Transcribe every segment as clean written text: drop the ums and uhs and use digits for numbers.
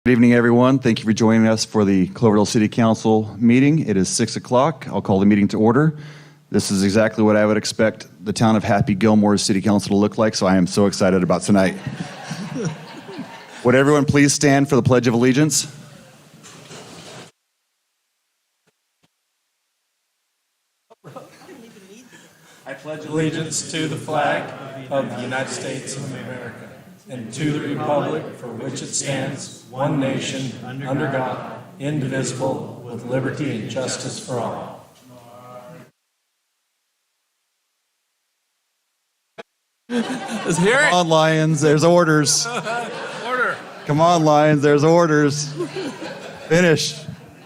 Good evening, everyone. Thank you for joining us for the Cloverdale City Council meeting. It is 6 o'clock. I'll call the meeting to order. This is exactly what I would expect the town of Happy Gilmore's City Council to look like, so I am so excited about tonight. Would everyone please stand for the Pledge of Allegiance? I pledge allegiance to the flag of the United States of America and to the republic for which it stands, one nation, under God, indivisible, with liberty and justice for all. Let's hear it. Come on, Lions, there's orders. Order. Come on, Lions, there's orders. Finish.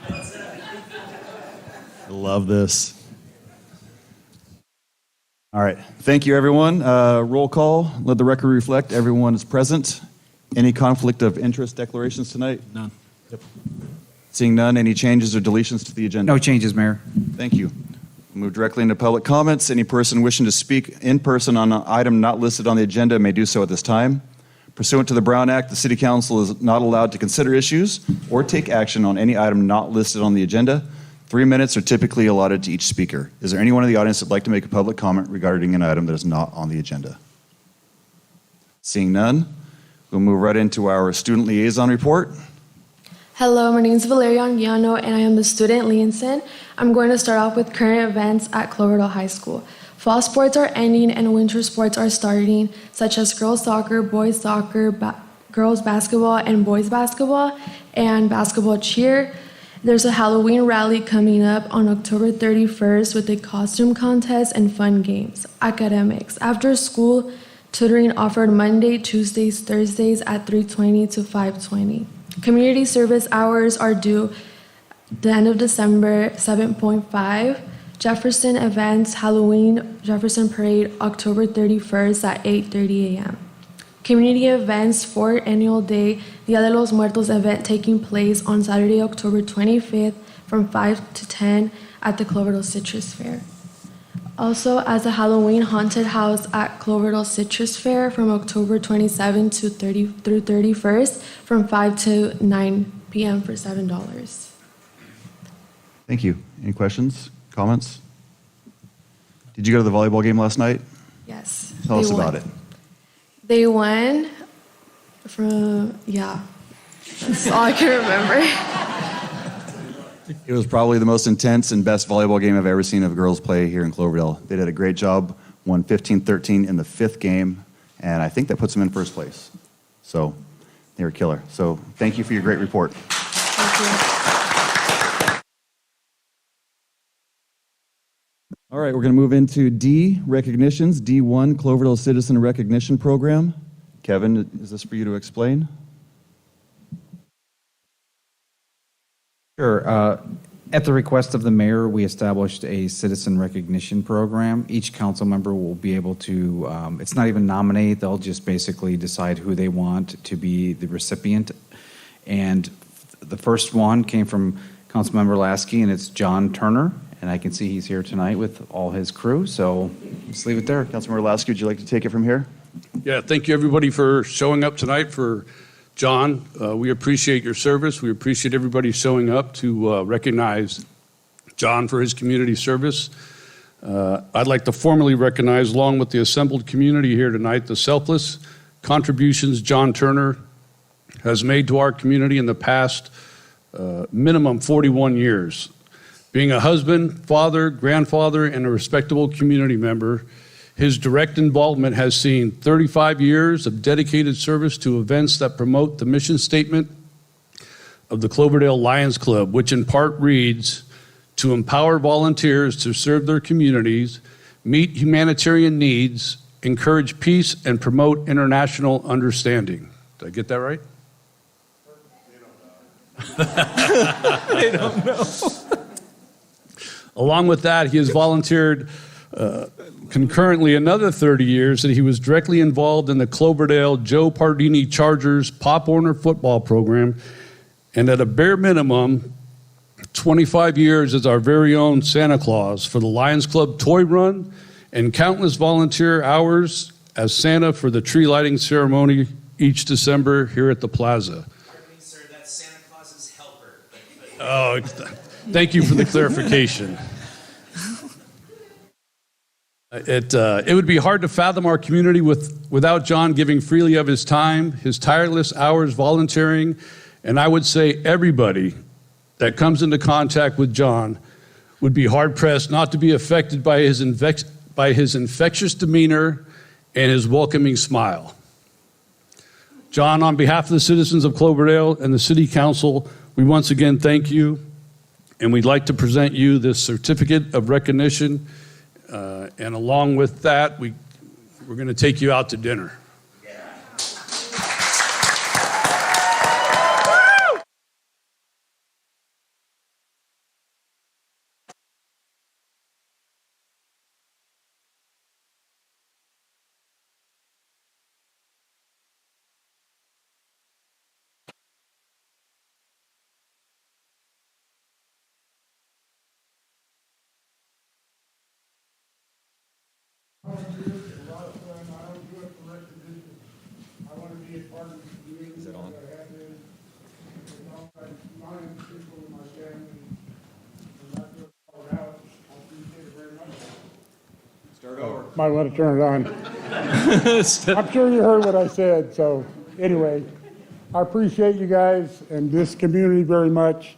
I love this. All right. Thank you, everyone. Roll call. Let the record reflect everyone is present. Any conflict of interest declarations tonight? None. Yep. Seeing none, any changes or deletions to the agenda? No changes, Mayor. Thank you. We'll move directly into public comments. Any person wishing to speak in person on an item not listed on the agenda may do so at this time. Pursuant to the Brown Act, the City Council is not allowed to consider issues or take action on any item not listed on the agenda. 3 minutes are typically allotted to each speaker. Is there anyone in the audience that would like to make a public comment regarding an item that is not on the agenda? Seeing none, we'll move right into our student liaison report. Hello, my name is Valeria Anguiano, and I am the student liaison. I'm going to start off with current events at Cloverdale High School. Fall sports are ending and winter sports are starting, such as girls soccer, boys soccer, girls basketball, and boys basketball, and basketball cheer. There's a Halloween rally coming up on October 31st with a costume contest and fun games. Academics. After school, tutoring offered Monday, Tuesdays, Thursdays at 3:20 to 5:20. Community service hours are due the end of December, 7.5. Jefferson events, Halloween Jefferson Parade, October 31st at 8:30 a.m. Community events, 4th Annual Day, Dia de los Muertos event taking place on Saturday, October 25th from 5 to 10 at the Cloverdale Citrus Fair. Also, as a Halloween haunted house at Cloverdale Citrus Fair from October 27th through 31st from 5 to 9 p.m. for $7. Thank you. Any questions, comments? Did you go to the volleyball game last night? Yes. Tell us about it. They won that's all I can remember. It was probably the most intense and best volleyball game I've ever seen of girls play here in Cloverdale. They did a great job, won 15-13 in the 5th game, and I think that puts them in first place. So they were killer. So thank you for your great report. Thank you. All right, we're going to move into D, recognitions, D1, Cloverdale Citizen Recognition Program. Kevin, is this for you to explain? Sure. At the request of the mayor, we established a citizen recognition program. Each council member will be able to, it's not even nominate, they'll just basically decide who they want to be the recipient. And the first one came from Councilmember Lasky, and it's John Turner. And I can see he's here tonight with all his crew, so let's leave it there. Councilmember Lasky, would you like to take it from here? Yeah, thank you everybody for showing up tonight for John. We appreciate your service. We appreciate everybody showing up to recognize John for his community service. I'd like to formally recognize, along with the assembled community here tonight, the selfless contributions John Turner has made to our community in the past minimum 41 years. Being a husband, father, grandfather, and a respectable community member, his direct involvement has seen 35 years of dedicated service to events that promote the mission statement of the Cloverdale Lions Club, which in part reads, to empower volunteers to serve their communities, meet humanitarian needs, encourage peace, and promote international understanding. Did I get that right? They don't know. Along with that, he has volunteered concurrently another 30 years that he was directly involved in the Cloverdale Joe Pardini Chargers Pop Warner football program, and at a bare minimum, 25 years as our very own Santa Claus for the Lions Club Toy Run and countless volunteer hours as Santa for the tree lighting ceremony each December here at the plaza. Pardon me, sir, that's Oh, thank you for the clarification. It would be hard to fathom our community without John giving freely of his time, his tireless hours volunteering, and I would say everybody that comes into contact with John would be hard-pressed not to be affected by his infectious demeanor and his welcoming smile. John, on behalf of the citizens of Cloverdale and the City Council, we once again thank you, and we'd like to present you this certificate of recognition. And along with that, we're going to take you out to dinner. Is it on? Start over. Might want to turn it on. I'm sure you heard what I said, so anyway, I appreciate you guys and this community very much.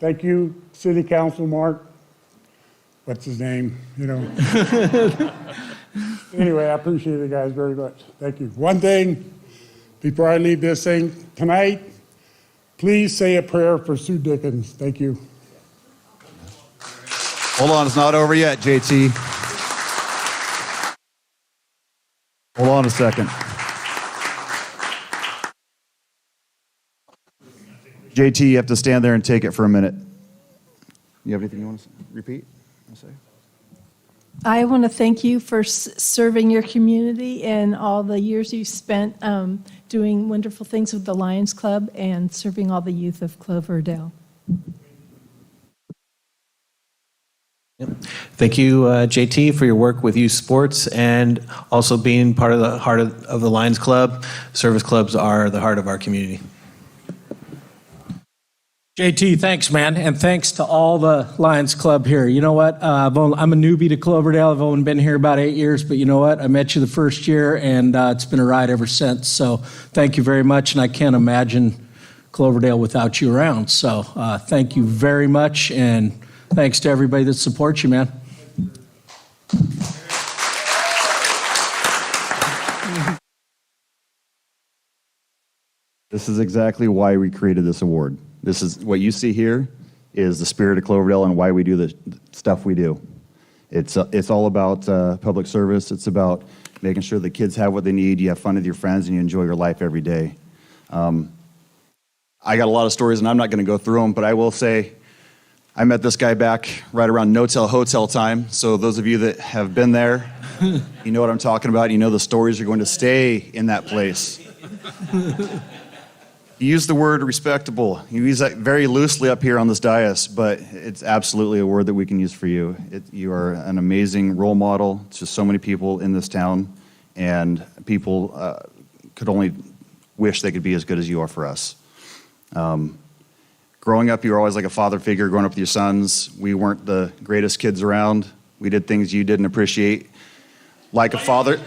Thank you, City Council Mark. What's his name, you know? Anyway, I appreciate you guys very much. Thank you. One thing, before I leave this thing tonight, please say a prayer for Sue Dickens. Thank you. Hold on, it's not over yet, JT. Hold on a second. JT, you have to stand there and take it for a minute. You have anything you want to repeat? Say? I want to thank you for serving your community and all the years you've spent doing wonderful things with the Lions Club and serving all the youth of Cloverdale. Thank you, JT, for your work with youth sports and also being part of the heart of the Lions Club. Service clubs are the heart of our community. JT, thanks, man, and thanks to all the Lions Club here. You know what? I'm a newbie to Cloverdale. I've only been here about 8 years, but you know what? I met you the first year, and it's been a ride ever since. So thank you very much, and I can't imagine Cloverdale without you around. So thank you very much, and thanks to everybody that supports you, man. This is exactly why we created this award. This is what you see here is the spirit of Cloverdale and why we do the stuff we do. It's all about public service. It's about making sure the kids have what they need, you have fun with your friends, and you enjoy your life every day. I got a lot of stories, and I'm not going to go through them, but I will say I met this guy back right around no-tell hotel time. So those of you that have been there, you know what I'm talking about. You know the stories are going to stay in that place. You use the word respectable. You use that very loosely up here on this dais, but it's absolutely a word that we can use for you. You are an amazing role model to so many people in this town, and people could only wish they could be as good as you are for us. Growing up, you were always like a father figure. Growing up with your sons, we weren't the greatest kids around. We did things you didn't appreciate. Like a father,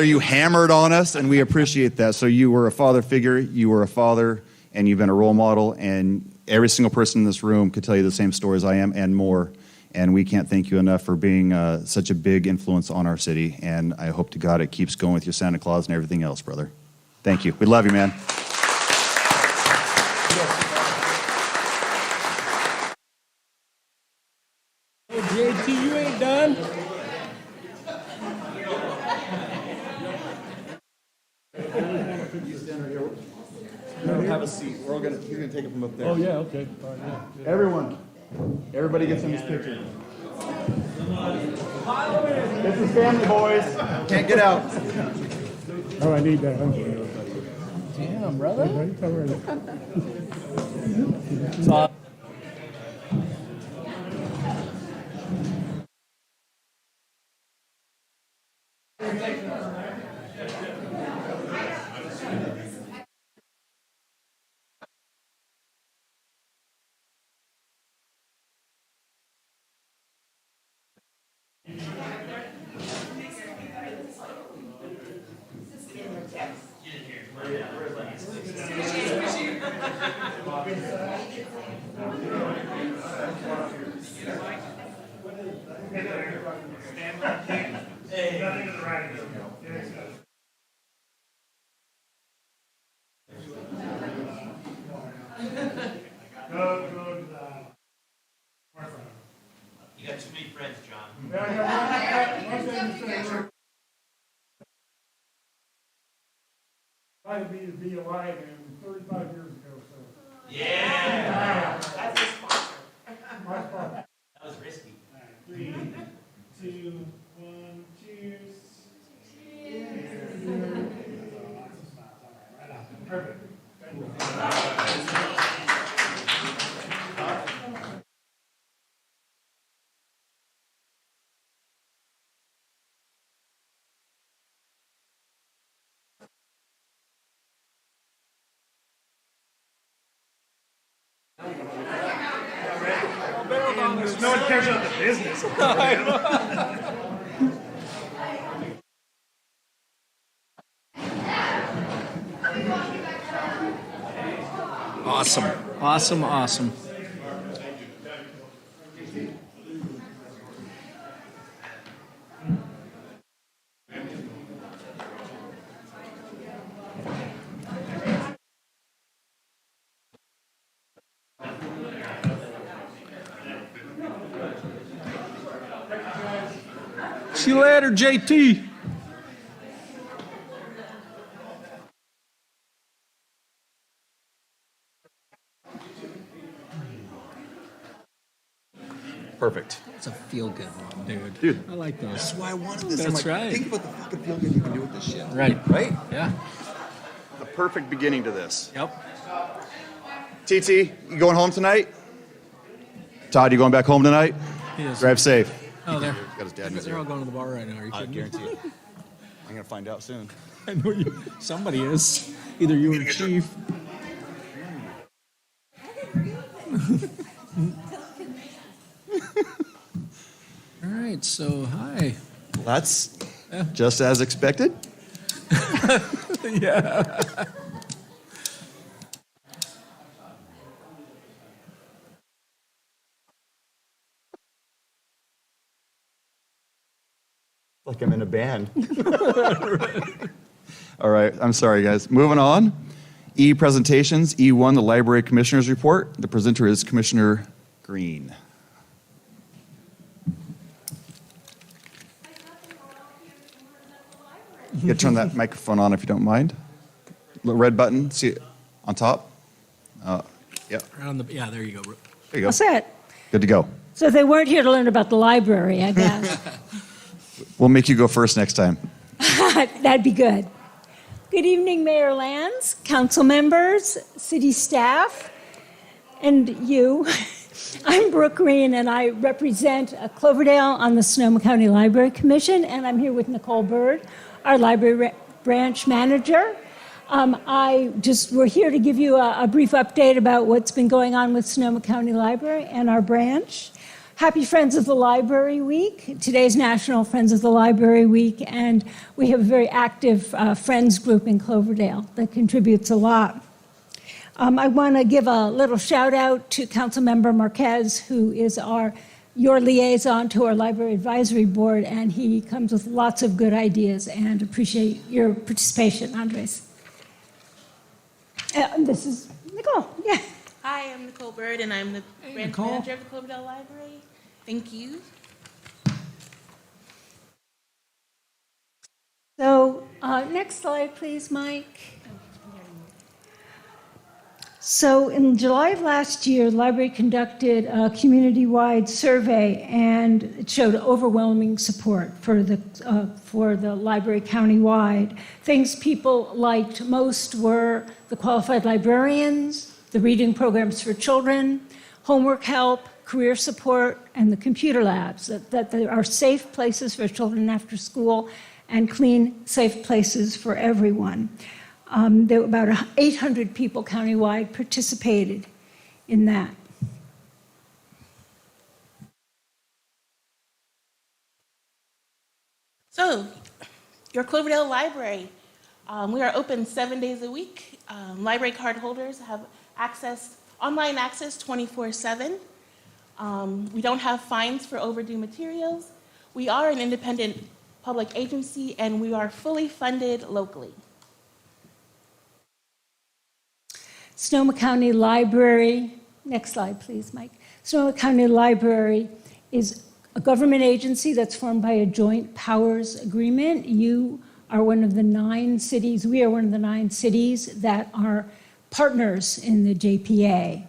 you hammered on us, and we appreciate that. So you were a father figure, you were a father, and you've been a role model, and every single person in this room could tell you the same stories I am and more. And we can't thank you enough for being such a big influence on our city, and I hope to God it keeps going with your Santa Claus and everything else, brother. Thank you. We love you, man. JT, you ain't done? Have a seat. He's gonna take it from up there. Oh, yeah, okay. All right, yeah. Everybody gets in this picture. This is family, boys. Can't get out. Oh, I need that. Damn, brother. All right. You got too many friends, John. Invited me to be alive in 35 years ago, so. Yeah. That's his sponsor. My spot. That was risky. 3, 2, 1, cheers. Perfect. No one cares about the business. Awesome, awesome, awesome. See you later, JT. Perfect. It's a feel-good one, dude. Dude. I like those. That's why I wanted this. That's right. Think about the fucking feel good you can do with this shit. Right. Right? Yeah. The perfect beginning to this. Yep. TT, you going home tonight? Todd, you going back home tonight? He is. Drive safe. Oh, they're, Got his dad in his they're ear. all going to the bar right now. Are you I kidding me? guarantee it. I'm gonna find out soon. I know you. Somebody is. Either you or Chief. All right. So hi. That's just as expected. Yeah. Like I'm in a band. All right, I'm sorry, guys. Moving on. E presentations. E1, the Library Commissioner's Report. The presenter is Commissioner Green. You can turn that microphone on if you don't mind. The red button, see it on top? Yeah, Right on the. Yeah. There you go. there you go. What's that? Good to go. So they weren't here to learn about the library, I guess. We'll make you go first next time. That'd be good. Good evening, Mayor Lands, council members, city staff, and you. I'm Brooke Green, and I represent Cloverdale on the Sonoma County Library Commission, and I'm here with Nicole Bird, our library branch manager. We're here to give you a brief update about what's been going on with Sonoma County Library and our branch. Happy Friends of the Library Week. Today's National Friends of the Library Week, and we have a very active Friends group in Cloverdale that contributes a lot. I want to give a little shout out to Councilmember Marquez, who is your liaison to our Library Advisory Board, and he comes with lots of good ideas, and appreciate your participation, Andres. This is Nicole. Yeah. Hi, I'm Nicole Bird, and I'm the branch Nicole. manager of the Cloverdale Library. Thank you. So, next slide, please, Mike. So, in July of last year, the library conducted a community-wide survey, and it showed overwhelming support for the library countywide. Things people liked most were the qualified librarians, the reading programs for children, homework help, career support, and the computer labs, that there are safe places for children after school and clean, safe places for everyone. There were about 800 people countywide participated in that. So, your Cloverdale Library. We are open 7 days a week. Library card holders have online access 24/7. We don't have fines for overdue materials. We are an independent public agency, and we are fully funded locally. Sonoma County Library, next slide, please, Mike. Sonoma County Library is a government agency that's formed by a joint powers agreement. You are one of the 9 cities, we are one of the 9 cities that are partners in the JPA.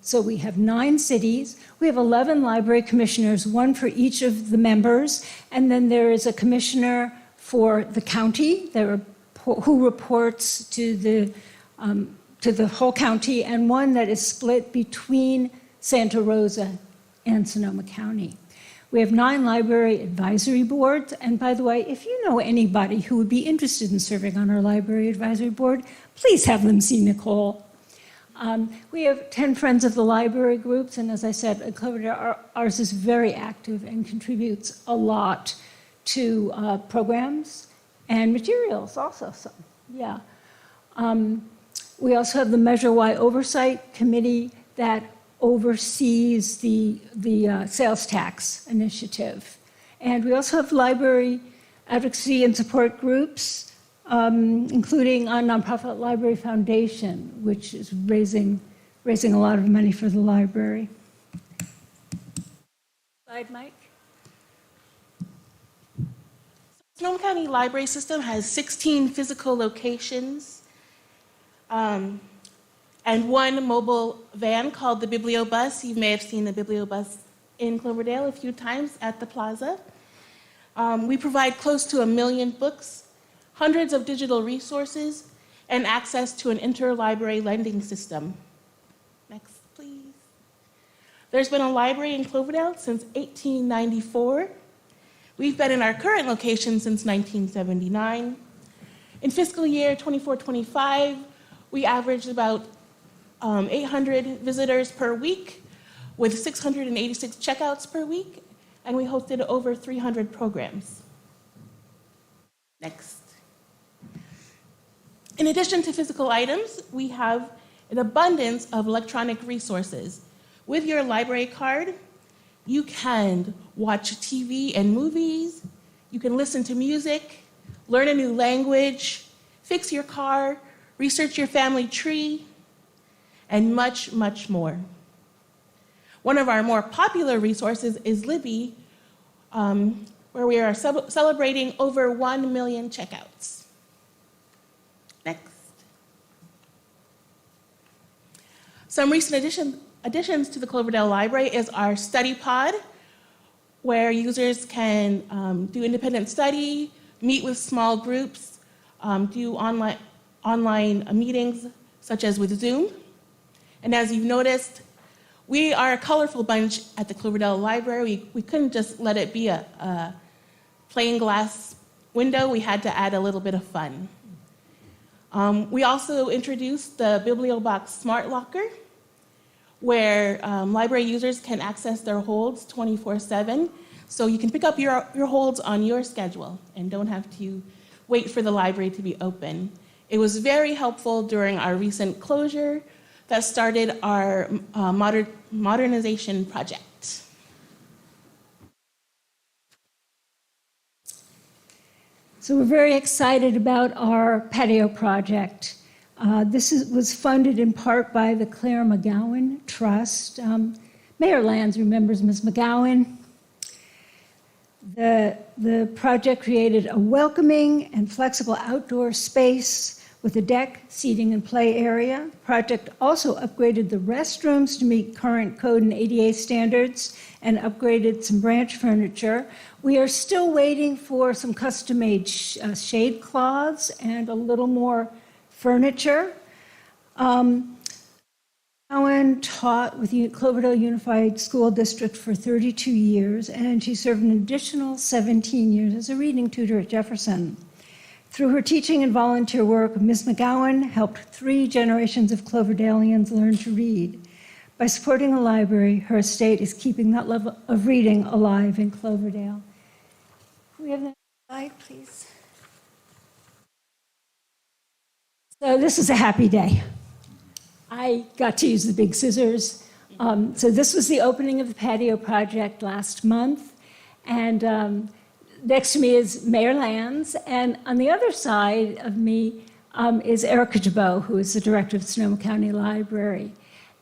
So we have 9 cities. We have 11 library commissioners, 1 for each of the members, and then there is a commissioner for the county who reports to the whole county, and 1 that is split between Santa Rosa and Sonoma County. We have 9 library advisory boards, and by the way, if you know anybody who would be interested in serving on our library advisory board, please have them see Nicole. We have 10 Friends of the Library groups, and as I said, at Cloverdale, ours is very active and contributes a lot to programs and materials also, so yeah. We also have the Measure Y Oversight Committee that oversees the sales tax initiative. And we also have library advocacy and support groups, including a nonprofit library foundation, which is raising a lot of money for the library. Slide, Mike. Sonoma County Library System has 16 physical locations and 1 mobile van called the Bibliobus. You may have seen the Bibliobus in Cloverdale a few times at the plaza. We provide close to 1 million books, hundreds of digital resources, and access to an interlibrary lending system. Next, please. There's been a library in Cloverdale since 1894. We've been in our current location since 1979. In fiscal year 24-25, we averaged about 800 visitors per week with 686 checkouts per week, and we hosted over 300 programs. Next. In addition to physical items, we have an abundance of electronic resources. With your library card, you can watch TV and movies, you can listen to music, learn a new language, fix your car, research your family tree, and much, much more. One of our more popular resources is Libby, where we are celebrating over 1 million checkouts. Next. Some recent additions to the Cloverdale Library is our study pod, where users can do independent study, meet with small groups, do online meetings, such as with Zoom. And as you've noticed, we are a colorful bunch at the Cloverdale Library. We couldn't just let it be a plain glass window. We had to add a little bit of fun. We also introduced the Bibliobox Smart Locker, where library users can access their holds 24/7. So you can pick up your holds on your schedule and don't have to wait for the library to be open. It was very helpful during our recent closure that started our modernization project. So we're very excited about our patio project. This was funded in part by the Claire McGowan Trust. Mayor Lands remembers Ms. McGowan. The project created a welcoming and flexible outdoor space with a deck, seating, and play area. The project also upgraded the restrooms to meet current code and ADA standards and upgraded some branch furniture. We are still waiting for some custom-made shade cloths and a little more furniture. Owen taught with Cloverdale Unified School District for 32 years, and she served an additional 17 years as a reading tutor at Jefferson. Through her teaching and volunteer work, Ms. McGowan helped 3 generations of Cloverdalians learn to read. By supporting the library, her estate is keeping that love of reading alive in Cloverdale. Can we have the next slide, please? So this is a happy day. I got to use the big scissors. So this was the opening of the patio project last month. And next to me is Mayor Lands. And on the other side of me is Erica Jabot, who is the director of the Sonoma County Library.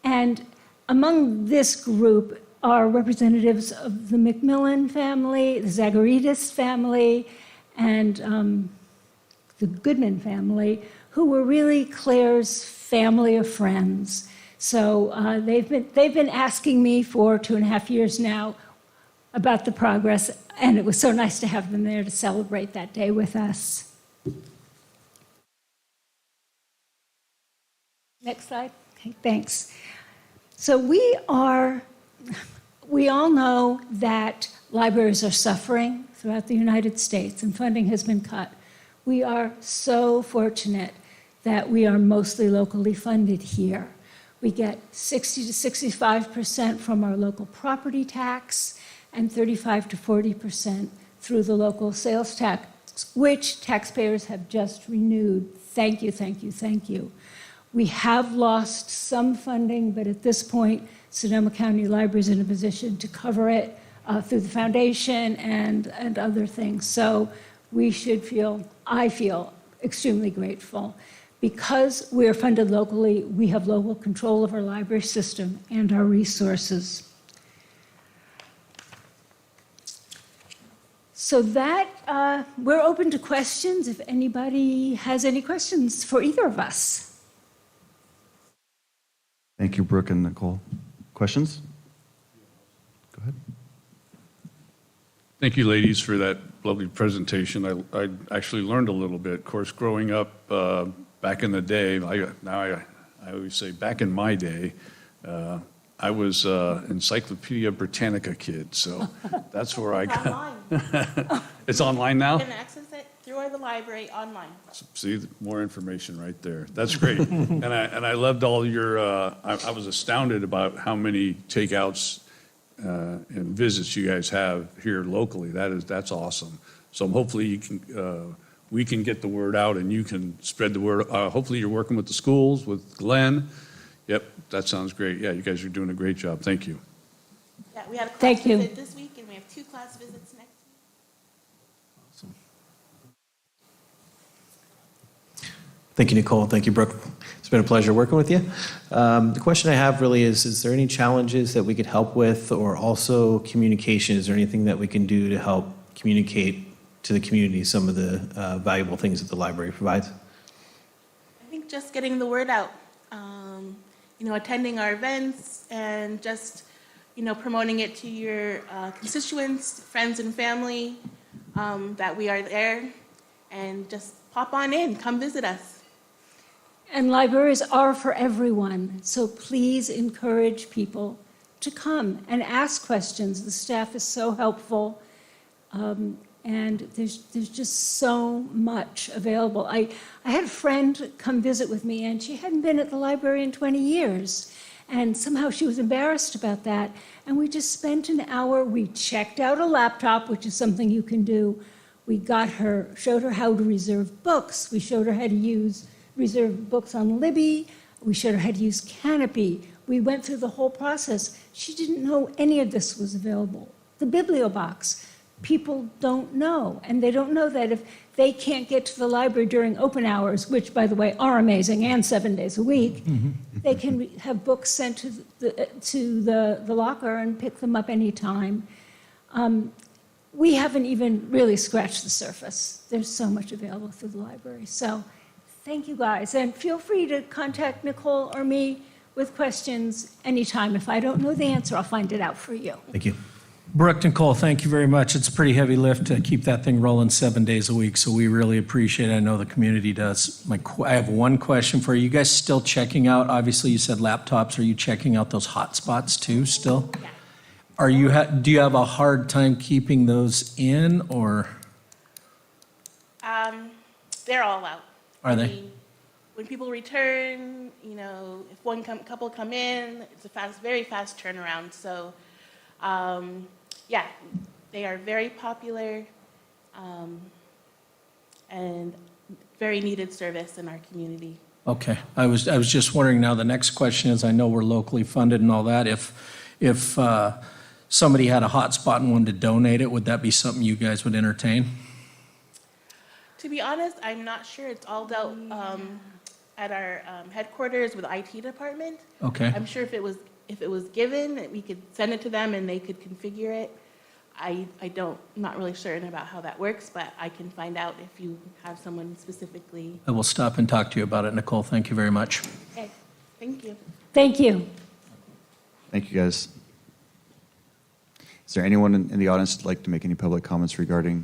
And among this group are representatives of the McMillan family, the Zagaritis family, and the Goodman family, who were really Claire's family of friends. So they've been asking me for 2.5 years now about the progress, and it was so nice to have them there to celebrate that day with us. Next slide. Okay, thanks. So we all know that libraries are suffering throughout the United States, and funding has been cut. We are so fortunate that we are mostly locally funded here. We get 60 to 65% from our local property tax and 35 to 40% through the local sales tax, which taxpayers have just renewed. Thank you, thank you, thank you. We have lost some funding, but at this point, Sonoma County Library is in a position to cover it through the foundation and other things. So we should feel, I feel, extremely grateful. Because we are funded locally, we have local control of our library system and our resources. So that, we're open to questions if anybody has any questions for either of us. Thank you, Brooke and Nicole. Questions? Go ahead. Thank you, ladies, for that lovely presentation. I actually learned a little bit. Of course, growing up back in the day, I always say back in my day, I was Encyclopedia Britannica kid, so that's where I got. Online. It's online now? You can access it through the library online. See, more information right there. That's great. And I loved all your, I was astounded about how many takeouts and visits you guys have here locally. That's awesome. So hopefully we can get the word out and you can spread the word. Hopefully you're working with the schools, with Glenn. Yep, that sounds great. Yeah, you guys are doing a great job. Thank you. Yeah, we had a class Thank you. visit this week, and we have 2 class visits next week. Thank you, Nicole. Thank you, Brooke. It's been a pleasure working with you. The question I have really is there any challenges that we could help with, or also communication? Is there anything that we can do to help communicate to the community some of the valuable things that the library provides? I think just getting the word out, attending our events and just, promoting it to your constituents, friends and family, that we are there, and just pop on in, come visit us. And libraries are for everyone, so please encourage people to come and ask questions. The staff is so helpful, and there's just so much available. I had a friend come visit with me, and she hadn't been at the library in 20 years, and somehow she was embarrassed about that, and we just spent an hour. We checked out a laptop, which is something you can do. We showed her how to reserve books. We showed her how to reserve books on Libby. We showed her how to use Canopy. We went through the whole process. She didn't know any of this was available. The Bibliobox, people don't know. And they don't know that if they can't get to the library during open hours, which, by the way, are amazing, and 7 days a week, they can have books sent to the locker and pick them up anytime. We haven't even really scratched the surface. There's so much available through the library. So thank you, guys. And feel free to contact Nicole or me with questions anytime. If I don't know the answer, I'll find it out for you. Thank you. Brooke, Nicole, thank you very much. It's a pretty heavy lift to keep that thing rolling 7 days a week, so we really appreciate it. I know the community does. I have one question for you. You guys still checking out, obviously you said laptops, are you checking out those hotspots too still? Yeah. Do you have a hard time keeping those in, or? They're all out. Are they? I mean, when people return, if couple come in, it's a very fast turnaround. So, yeah, they are very popular and very needed service in our community. Okay, I was just wondering now, the next question is, I know we're locally funded and all that, if somebody had a hotspot and wanted to donate it, would that be something you guys would entertain? To be honest, I'm not sure. It's all dealt at our headquarters with the IT department. Okay. I'm sure if it was given, that we could send it to them and they could configure it. I'm not really certain about how that works, but I can find out if you have someone specifically. I will stop and talk to you about it, Nicole. Thank you very much. Okay, thank you. Thank you. Thank you, guys. Is there anyone in the audience who'd like to make any public comments regarding?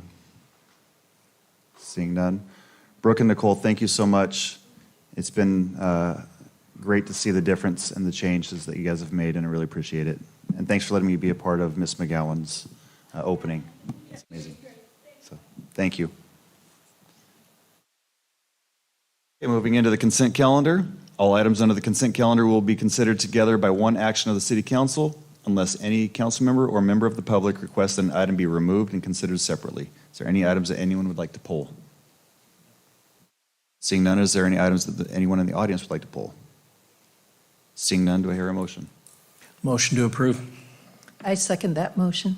Seeing none. Brooke and Nicole, thank you so much. It's been great to see the difference and the changes that you guys have made, and I really appreciate it. And thanks for letting me be a part of Miss McGowan's opening. It's amazing. So, thank you. Okay, moving into the consent calendar. All items under the consent calendar will be considered together by one action of the City Council unless any council member or member of the public requests an item be removed and considered separately. Is there any items that anyone would like to pull? Seeing none, is there any items that anyone in the audience would like to pull? Seeing none, do I hear a motion? Motion to approve. I second that motion.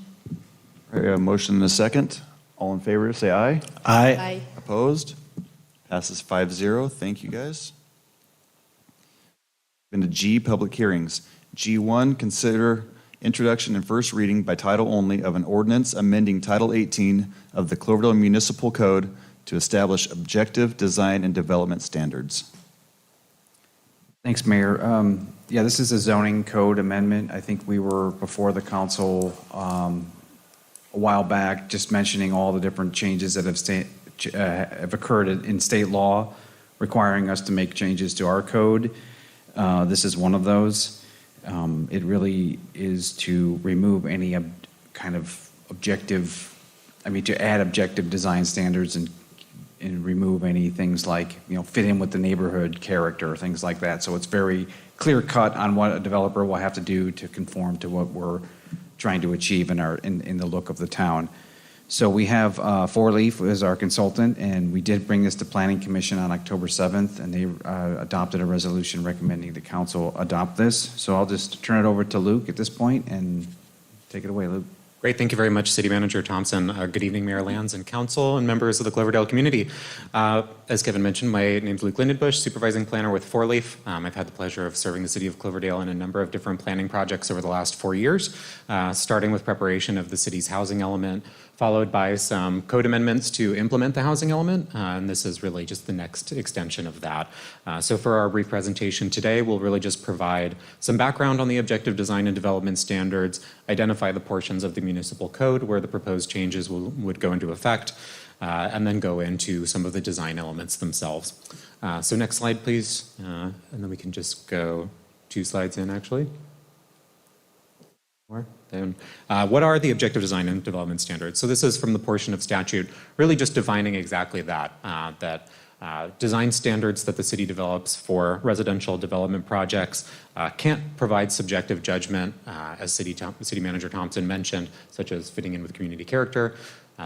All right, we have a motion and a second. All in favor, say aye. Aye. Opposed? Passes 5-0. Thank you, guys. Into G, public hearings. G1, consider introduction and first reading by title only of an ordinance amending Title 18 of the Cloverdale Municipal Code to establish objective design and development standards. Thanks, Mayor. Yeah, this is a zoning code amendment. I think we were before the council a while back, just mentioning all the different changes that have occurred in state law, requiring us to make changes to our code. This is one of those. It really is to remove any kind of to add objective design standards and remove any things like, fit in with the neighborhood character, things like that. So it's very clear cut on what a developer will have to do to conform to what we're trying to achieve in the look of the town. So we have Four Leaf as our consultant, and we did bring this to Planning Commission on October 7th, and they adopted a resolution recommending the council adopt this. So I'll just turn it over to Luke at this point and take it away, Luke. Great. Thank you very much, City Manager Thompson. Good evening, Mayor Lands and Council and members of the Cloverdale community. As Kevin mentioned, my name is Luke Lindenbush, Supervising Planner with Four Leaf. I've had the pleasure of serving the City of Cloverdale in a number of different planning projects over the last 4 years, starting with preparation of the city's housing element, followed by some code amendments to implement the housing element, and this is really just the next extension of that. So for our brief presentation today, we'll really just provide some background on the objective design and development standards, identify the portions of the municipal code where the proposed changes would go into effect, and then go into some of the design elements themselves. So next slide, please, and then we can just go 2 slides in, actually. What are the objective design and development standards? So this is from the portion of statute really just defining exactly that, design standards that the city develops for residential development projects can't provide subjective judgment, as City Manager Thompson mentioned, such as fitting in with community character.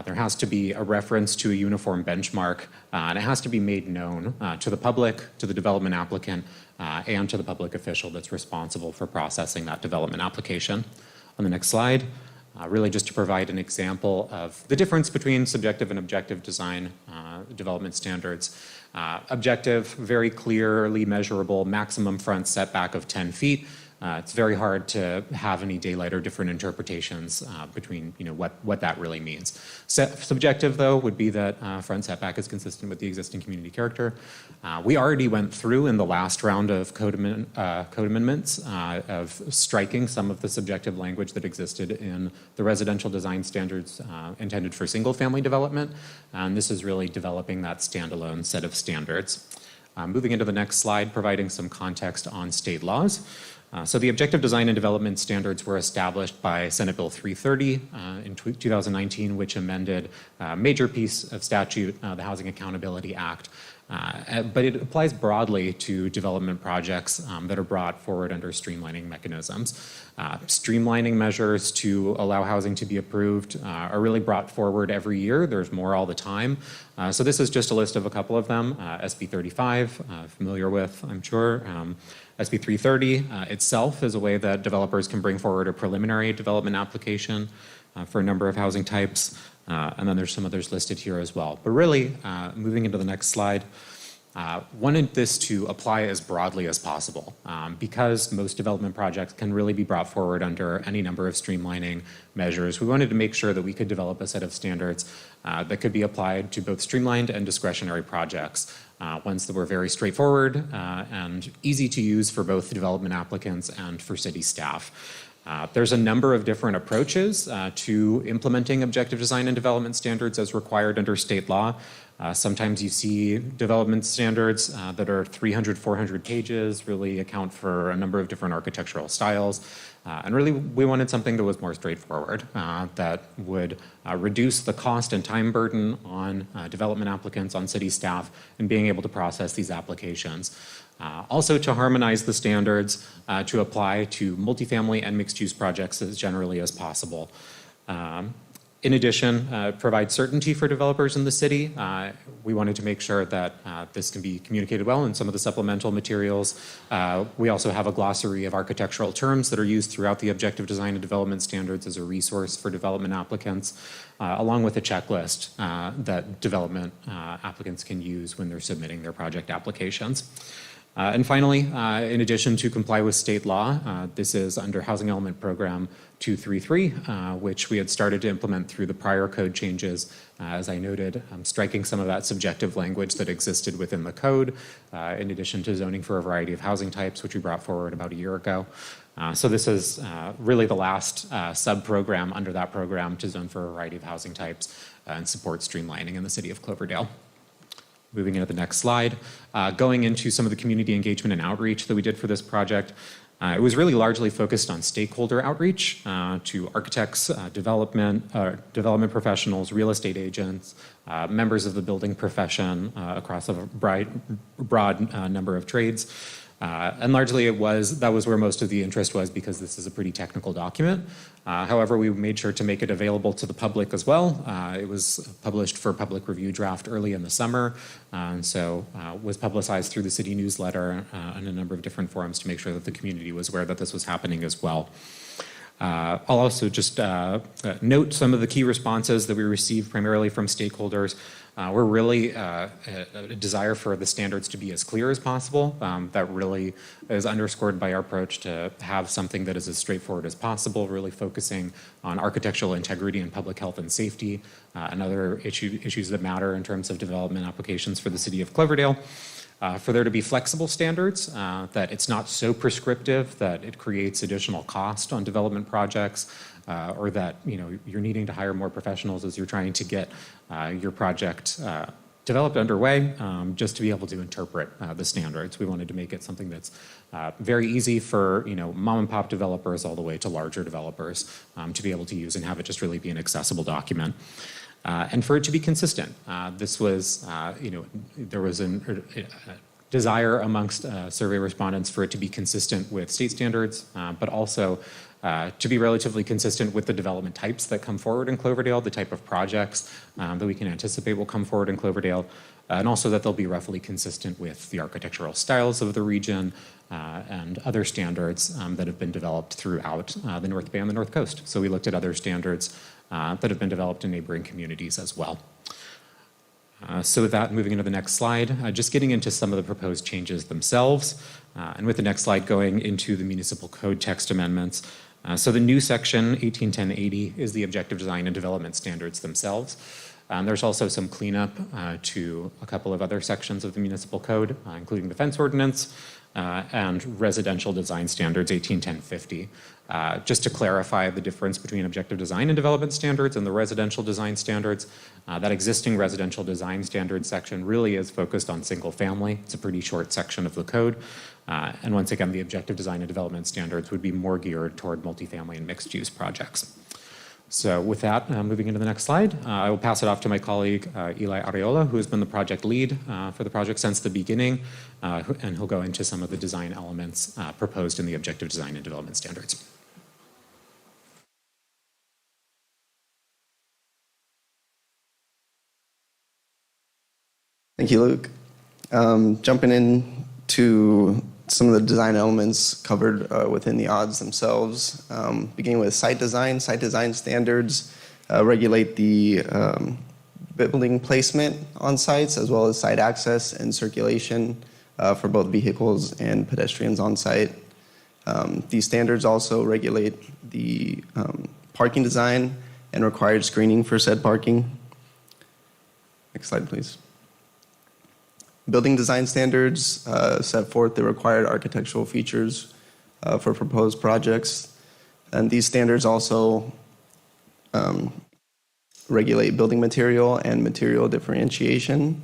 There has to be a reference to a uniform benchmark, and it has to be made known to the public, to the development applicant, and to the public official that's responsible for processing that development application. On the next slide, really just to provide an example of the difference between subjective and objective design development standards. Objective, very clearly measurable maximum front setback of 10 feet. It's very hard to have any daylight or different interpretations between what that really means. Subjective, though, would be that front setback is consistent with the existing community character. We already went through in the last round of code amendments of striking some of the subjective language that existed in the residential design standards intended for single-family development, and this is really developing that standalone set of standards. Moving into the next slide, providing some context on state laws. So the objective design and development standards were established by Senate Bill 330 in 2019, which amended a major piece of statute, the Housing Accountability Act. But it applies broadly to development projects that are brought forward under streamlining mechanisms. Streamlining measures to allow housing to be approved are really brought forward every year. There's more all the time. So this is just a list of a couple of them. SB 35, familiar with, I'm sure. SB 330 itself is a way that developers can bring forward a preliminary development application for a number of housing types. And then there's some others listed here as well. But really, moving into the next slide, wanted this to apply as broadly as possible because most development projects can really be brought forward under any number of streamlining measures. We wanted to make sure that we could develop a set of standards that could be applied to both streamlined and discretionary projects, ones that were very straightforward and easy to use for both development applicants and for city staff. There's a number of different approaches to implementing objective design and development standards as required under state law. Sometimes you see development standards that are 300, 400 pages, really account for a number of different architectural styles. And really, we wanted something that was more straightforward, that would reduce the cost and time burden on development applicants, on city staff, and being able to process these applications. Also to harmonize the standards to apply to multifamily and mixed-use projects as generally as possible. In addition, provide certainty for developers in the city. We wanted to make sure that this can be communicated well in some of the supplemental materials. We also have a glossary of architectural terms that are used throughout the objective design and development standards as a resource for development applicants, along with a checklist that development applicants can use when they're submitting their project applications. And finally, in addition to comply with state law, this is under Housing Element Program 233, which we had started to implement through the prior code changes. As I noted, striking some of that subjective language that existed within the code, in addition to zoning for a variety of housing types, which we brought forward about a year ago. So this is really the last sub-program under that program to zone for a variety of housing types and support streamlining in the city of Cloverdale. Moving into the next slide, going into some of the community engagement and outreach that we did for this project. It was really largely focused on stakeholder outreach to architects, development professionals, real estate agents, members of the building profession across a broad number of trades. And largely that was where most of the interest was because this is a pretty technical document. However, we made sure to make it available to the public as well. It was published for public review draft early in the summer, and so was publicized through the city newsletter and a number of different forums to make sure that the community was aware that this was happening as well. I'll also just note some of the key responses that we received primarily from stakeholders. Were really a desire for the standards to be as clear as possible. That really is underscored by our approach to have something that is as straightforward as possible, really focusing on architectural integrity and public health and safety, and other issues that matter in terms of development applications for the city of Cloverdale. For there to be flexible standards, that it's not so prescriptive that it creates additional cost on development projects, or that you're needing to hire more professionals as you're trying to get your project developed underway, just to be able to interpret the standards. We wanted to make it something that's very easy for mom and pop developers all the way to larger developers to be able to use and have it just really be an accessible document. And for it to be consistent. This was, there was a desire amongst survey respondents for it to be consistent with state standards, but also to be relatively consistent with the development types that come forward in Cloverdale, the type of projects that we can anticipate will come forward in Cloverdale, and also that they'll be roughly consistent with the architectural styles of the region and other standards that have been developed throughout the North Bay and the North Coast. So we looked at other standards that have been developed in neighboring communities as well. So with that, moving into the next slide, just getting into some of the proposed changes themselves, and with the next slide going into the municipal code text amendments. So the new section 181080 is the objective design and development standards themselves. There's also some cleanup to a couple of other sections of the municipal code, including the fence ordinance and residential design standards 181050. Just to clarify the difference between objective design and development standards and the residential design standards, that existing residential design standards section really is focused on single family. It's a pretty short section of the code. And once again, the objective design and development standards would be more geared toward multifamily and mixed use projects. So with that, moving into the next slide, I will pass it off to my colleague, Eli Areola, who has been the project lead for the project since the beginning, and he'll go into some of the design elements proposed in the objective design and development standards. Thank you, Luke. Jumping into some of the design elements covered within the odds themselves, beginning with site design. Site design standards regulate the building placement on sites, as well as site access and circulation for both vehicles and pedestrians on site. These standards also regulate the parking design and required screening for said parking. Next slide, please. Building design standards set forth the required architectural features for proposed projects. And these standards also regulate building material and material differentiation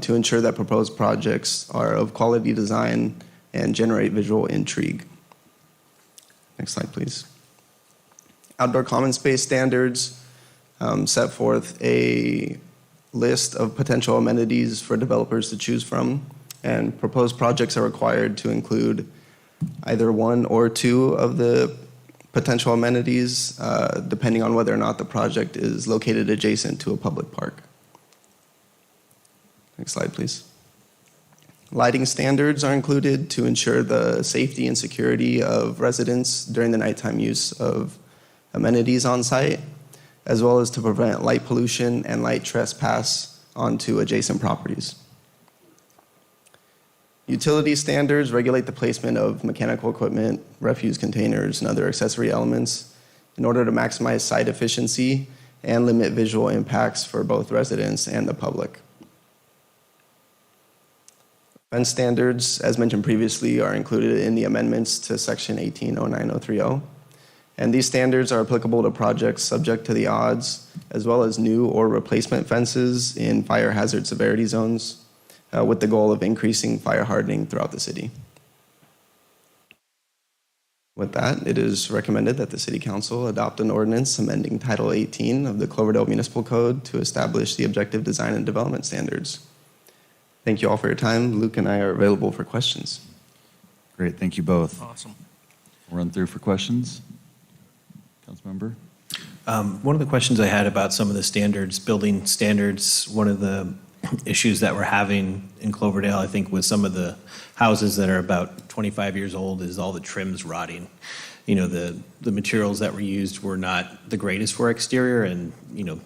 to ensure that proposed projects are of quality design and generate visual intrigue. Next slide, please. Outdoor common space standards set forth a list of potential amenities for developers to choose from, and proposed projects are required to include either one or two of the potential amenities, depending on whether or not the project is located adjacent to a public park. Next slide, please. Lighting standards are included to ensure the safety and security of residents during the nighttime use of amenities on site, as well as to prevent light pollution and light trespass onto adjacent properties. Utility standards regulate the placement of mechanical equipment, refuse containers, and other accessory elements in order to maximize site efficiency and limit visual impacts for both residents and the public. Fence standards, as mentioned previously, are included in the amendments to Section 1809030. And these standards are applicable to projects subject to the odds, as well as new or replacement fences in fire hazard severity zones, with the goal of increasing fire hardening throughout the city. With that, it is recommended that the City Council adopt an ordinance amending Title 18 of the Cloverdale Municipal Code to establish the objective design and development standards. Thank you all for your time. Luke and I are available for questions. Great, thank you both. Awesome. We'll run through for questions. Councilmember? One of the questions I had about some of the standards, building standards, one of the issues that we're having in Cloverdale, I think, with some of the houses that are about 25 years old is all the trims rotting. You know, the materials that were used were not the greatest for exterior, and, you know,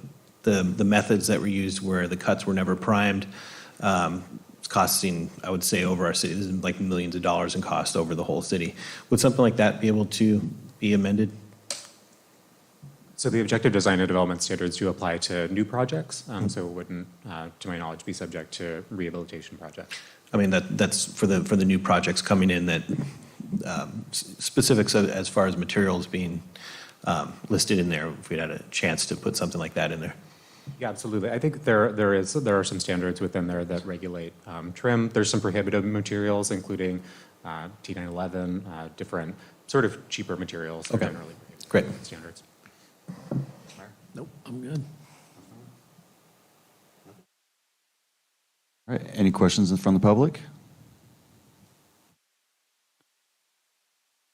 the methods that were used where the cuts were never primed. It's costing, I would say, over our city, like millions of dollars in cost over the whole city. Would something like that be able to be amended? So the objective design and development standards do apply to new projects, so it wouldn't, to my knowledge, be subject to rehabilitation projects. I mean, that's for the new projects coming in, that specifics as far as materials being listed in there, if we had a chance to put something like that in there. Yeah, absolutely. I think there are some standards within there that regulate trim. There's some prohibited materials, including T911, different sort of cheaper materials. Okay. Generally Great. Standards. Nope, I'm good. All right, any questions from the public?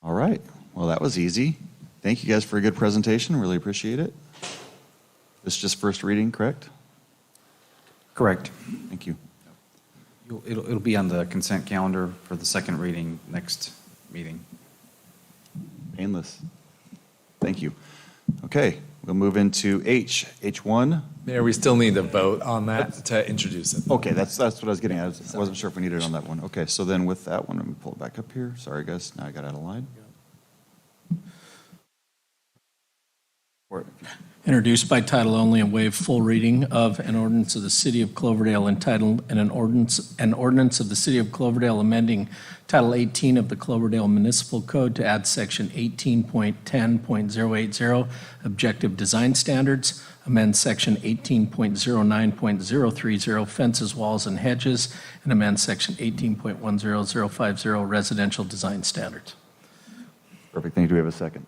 All right, well, that was easy. Thank you guys for a good presentation, really appreciate it. This is just first reading, correct? Correct. Thank you. It'll be on the consent calendar for the second reading next meeting. Painless. Thank you. Okay, we'll move into H1. Mayor, we still need to vote on that to introduce it. Okay, that's what I was getting at. I wasn't sure if we needed it on that one. Okay, so then with that one, let me pull it back up here. Sorry, guys, now I got out of line. Introduced by title only and waive full reading of an ordinance of the City of Cloverdale entitled, and an ordinance of the City of Cloverdale amending Title 18 of the Cloverdale Municipal Code to add Section 18.10.080, Objective Design Standards, amend Section 18.09.030, Fences, Walls, and Hedges, and amend Section 18.10050, Residential Design Standards. Perfect. Thank you. Do we have a second?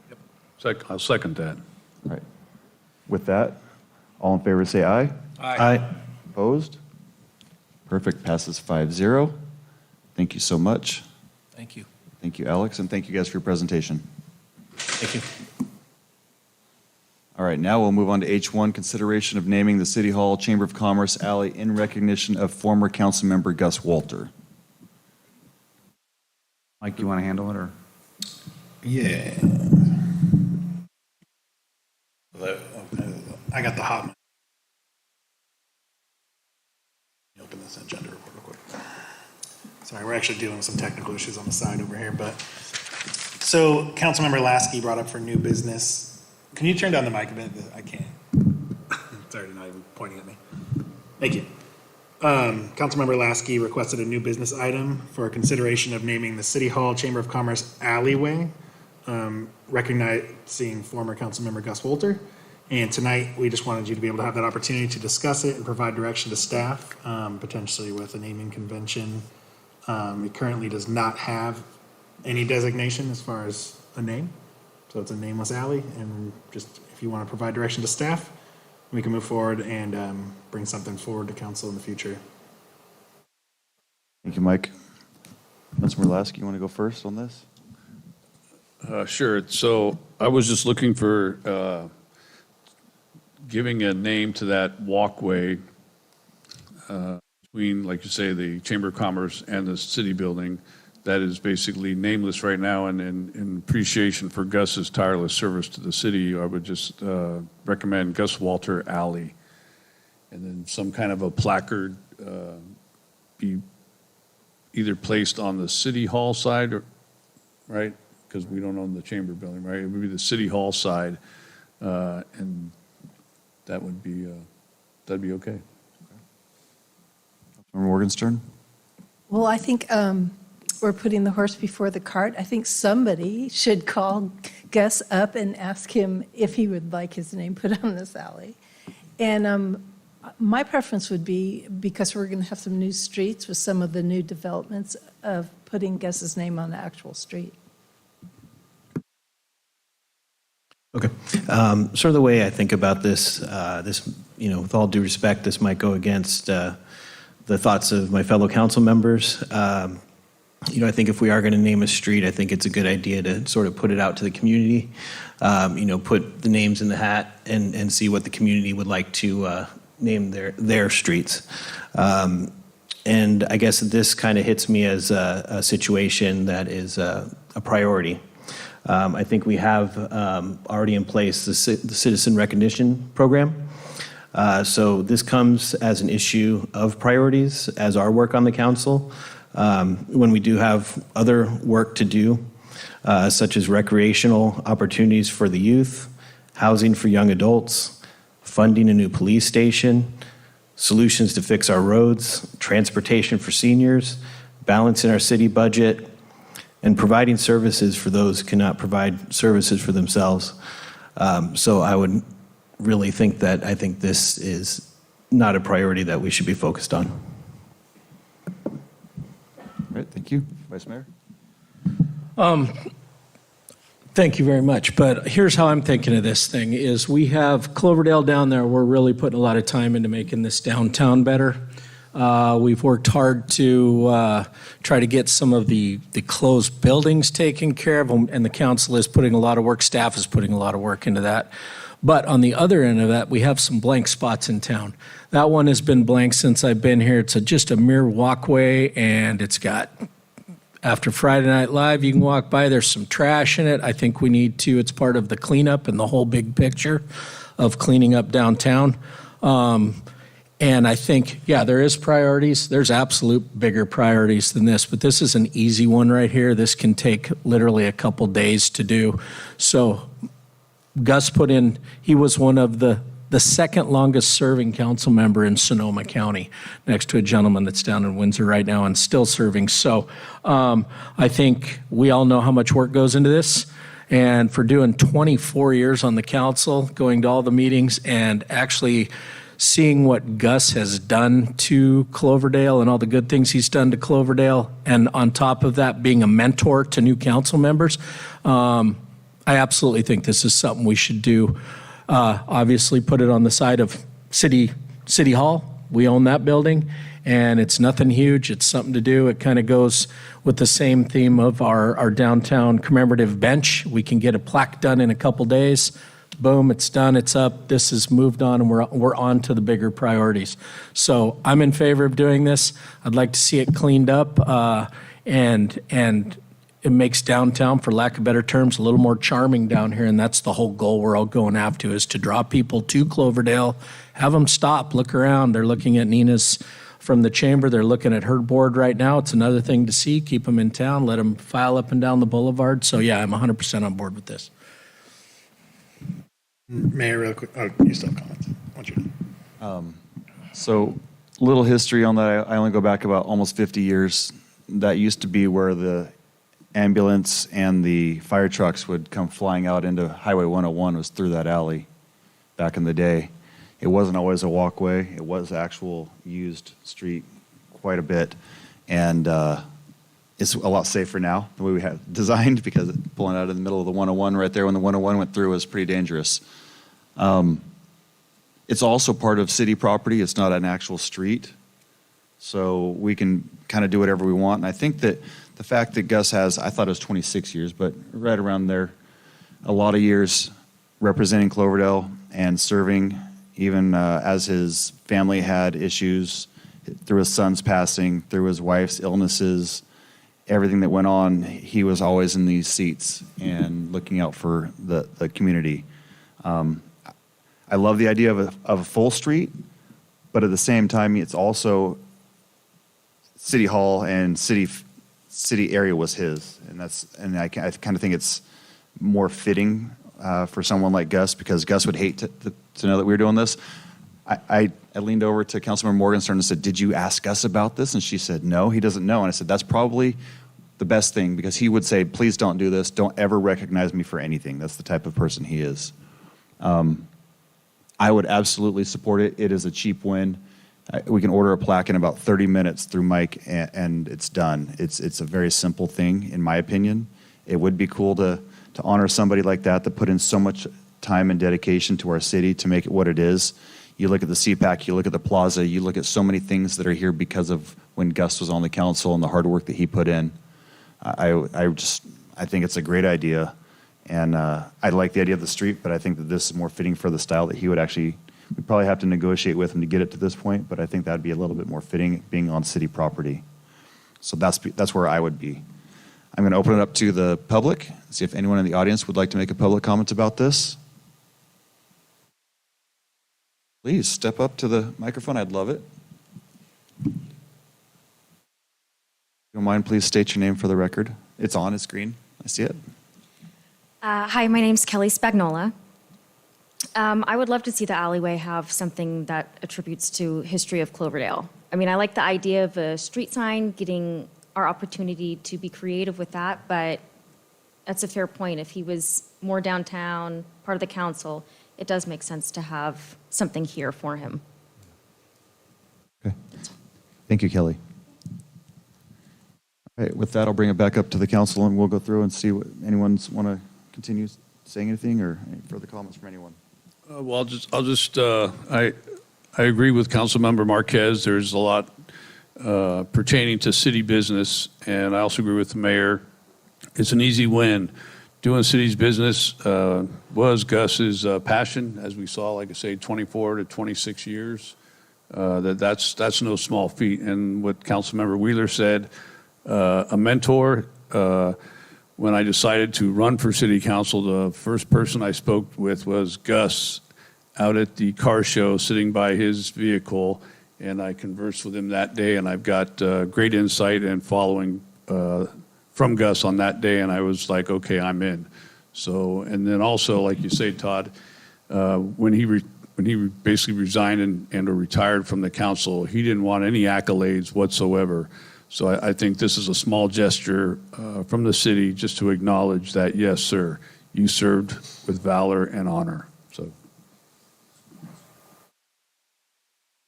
I'll second that. All right. With that, all in favor say aye. Aye. Opposed? Perfect. Passes 5-0. Thank you so much. Thank you. Thank you, Alex, and thank you guys for your presentation. Thank you. All right, now we'll move on to H1, consideration of naming the City Hall Chamber of Commerce alley in recognition of former council member Gus Walter. Mike, you want to handle it, or? Yeah. I got the hot mic. Open this agenda real quick. Sorry, we're actually dealing with some technical issues on the side over here, but so Councilmember Lasky brought up for new business. Can you turn down the mic a bit? I can't. Sorry, not even pointing at me. Thank you. Councilmember Lasky requested a new business item for consideration of naming the City Hall Chamber of Commerce alleyway, recognizing former Councilmember Gus Walter. And tonight, we just wanted you to be able to have that opportunity to discuss it and provide direction to staff, potentially with a naming convention. It currently does not have any designation as far as a name. So it's a nameless alley, and just if you want to provide direction to staff, we can move forward and bring something forward to council in the future. Thank you, Mike. Councilmember Lasky, you want to go first on this? Sure. So I was just looking for giving a name to that walkway between, like you say, the Chamber of Commerce and the city building that is basically nameless right now. And in appreciation for Gus's tireless service to the city, I would just recommend Gus Walter Alley. And then some kind of a placard be either placed on the city hall side, or, right? Because we don't own the chamber building, right? It would be the city hall side, and that would be, that'd be okay. Councilmember Morgenstern? Well, I think we're putting the horse before the cart. I think somebody should call Gus up and ask him if he would like his name put on this alley. And my preference would be, because we're going to have some new streets with some of the new developments, of putting Gus's name on the actual street. Okay. Sort of the way I think about this, with all due respect, this might go against the thoughts of my fellow council members. I think if we are going to name a street, I think it's a good idea to sort of put it out to the community, put the names in the hat and see what the community would like to name their streets. And I guess this kind of hits me as a situation that is a priority. I think we have already in place the citizen recognition program. So this comes as an issue of priorities as our work on the council. When we do have other work to do, such as recreational opportunities for the youth, housing for young adults, funding a new police station, solutions to fix our roads, transportation for seniors, balancing our city budget, and providing services for those who cannot provide services for themselves. So I would really think that I think this is not a priority that we should be focused on. All right, thank you. Vice Mayor? Thank you very much. But here's how I'm thinking of this thing is we have Cloverdale down there. We're really putting a lot of time into making this downtown better. We've worked hard to try to get some of the closed buildings taken care of, and the council is putting a lot of work, staff is putting a lot of work into that. But on the other end of that, we have some blank spots in town. That one has been blank since I've been here. It's just a mere walkway, and it's got, after Friday Night Live, you can walk by, there's some trash in it. I think we need to, it's part of the cleanup and the whole big picture of cleaning up downtown. And I think, yeah, there is priorities. There's absolute bigger priorities than this, but this is an easy one right here. This can take literally a couple days to do. So Gus put in, he was one of the second longest serving council member in Sonoma County, next to a gentleman that's down in Windsor right now and still serving. So I think we all know how much work goes into this. And for doing 24 years on the council, going to all the meetings and actually seeing what Gus has done to Cloverdale and all the good things he's done to Cloverdale, and on top of that, being a mentor to new council members, I absolutely think this is something we should do. Obviously, put it on the side of City Hall. We own that building, and it's nothing huge. It's something to do. It kind of goes with the same theme of our downtown commemorative bench. We can get a plaque done in a couple days. Boom, it's done, it's up. This has moved on, and we're on to the bigger priorities. So I'm in favor of doing this. I'd like to see it cleaned up, and it makes downtown, for lack of better terms, a little more charming down here, and that's the whole goal we're all going after, is to draw people to Cloverdale, have them stop, look around. They're looking at Nina's from the chamber. They're looking at her board right now. It's another thing to see. Keep them in town. Let them file up and down the boulevard. So, yeah, I'm 100% on board with this. Mayor, real quick. Oh, you still have comments. Once you're done. So, little history on that. I only go back about almost 50 years. That used to be where the ambulance and the fire trucks would come flying out into Highway 101, was through that alley back in the day. It wasn't always a walkway. It was actual used street quite a bit. And it's a lot safer now, the way we have designed, because pulling out in the middle of the 101 right there when the 101 went through was pretty dangerous. It's also part of city property. It's not an actual street. So we can kind of do whatever we want. And I think that the fact that Gus has, I thought it was 26 years, but right around there, a lot of years representing Cloverdale and serving, even as his family had issues through his son's passing, through his wife's illnesses, everything that went on, he was always in these seats and looking out for the community. I love the idea of a full street, but at the same time, it's also City Hall and city area was his, and I kind of think it's more fitting for someone like Gus, because Gus would hate to know that we were doing this. I leaned over to Councilmember Morgenstern and said, "Did you ask Gus about this?" And she said, "No, he doesn't know." And I said, "That's probably the best thing, because he would say, please don't do this. Don't ever recognize me for anything." That's the type of person he is. I would absolutely support it. It is a cheap win. We can order a plaque in about 30 minutes through Mike, and it's done. It's a very simple thing, in my opinion. It would be cool to honor somebody like that put in so much time and dedication to our city to make it what it is. You look at the CPAC, you look at the plaza, you look at so many things that are here because of when Gus was on the council and the hard work that he put in. I think it's a great idea, and I like the idea of the street, but I think that this is more fitting for the style that he would actually. We'd probably have to negotiate with him to get it to this point, but I think that'd be a little bit more fitting, being on city property. So that's where I would be. I'm going to open it up to the public, see if anyone in the audience would like to make a public comment about this. Please step up to the microphone. I'd love it. If you don't mind, please state your name for the record. It's on, it's green. I see it. Hi, my name's Kelly Spagnola. I would love to see the alleyway have something that attributes to history of Cloverdale. I mean, I like the idea of a street sign, getting our opportunity to be creative with that, but that's a fair point. If he was more downtown, part of the council, it does make sense to have something here for him. Okay. Thank you, Kelly. All right, with that, I'll bring it back up to the council, and we'll go through and see what anyone's want to continue saying anything, or any further comments from anyone. Well, I agree with Councilmember Marquez. There's a lot pertaining to city business, and I also agree with the mayor. It's an easy win. Doing city's business was Gus's passion, as we saw, like I say, 24 to 26 years. That's no small feat. And what Councilmember Wheeler said, a mentor. When I decided to run for city council, the first person I spoke with was Gus out at the car show, sitting by his vehicle, and I conversed with him that day, and I've got great insight and following from Gus on that day, and I was like, okay, I'm in. So, and then also, like you say, Todd, when he basically resigned and or retired from the council, he didn't want any accolades whatsoever. So I think this is a small gesture from the city just to acknowledge that, yes, sir, you served with valor and honor. So.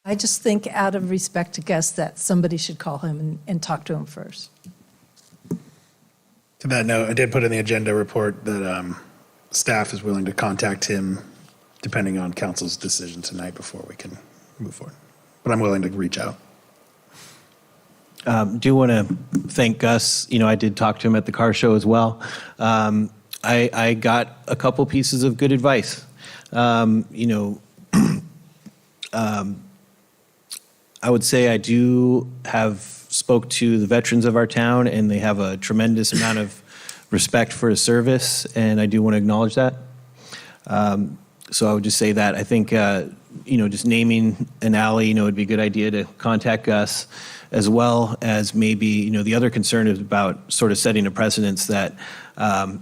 I just think out of respect to Gus that somebody should call him and talk to him first. To that note, I did put in the agenda report that staff is willing to contact him depending on council's decision tonight before we can move forward. But I'm willing to reach out. Do want to thank Gus. You know, I did talk to him at the car show as well. I got a couple pieces of good advice. You know, I would say I do have spoke to the veterans of our town, and they have a tremendous amount of respect for his service, and I do want to acknowledge that. So I would just say that I think, you know, just naming an alley, you know, would be a good idea to contact Gus, as well as maybe, you know, the other concern is about sort of setting a precedence that,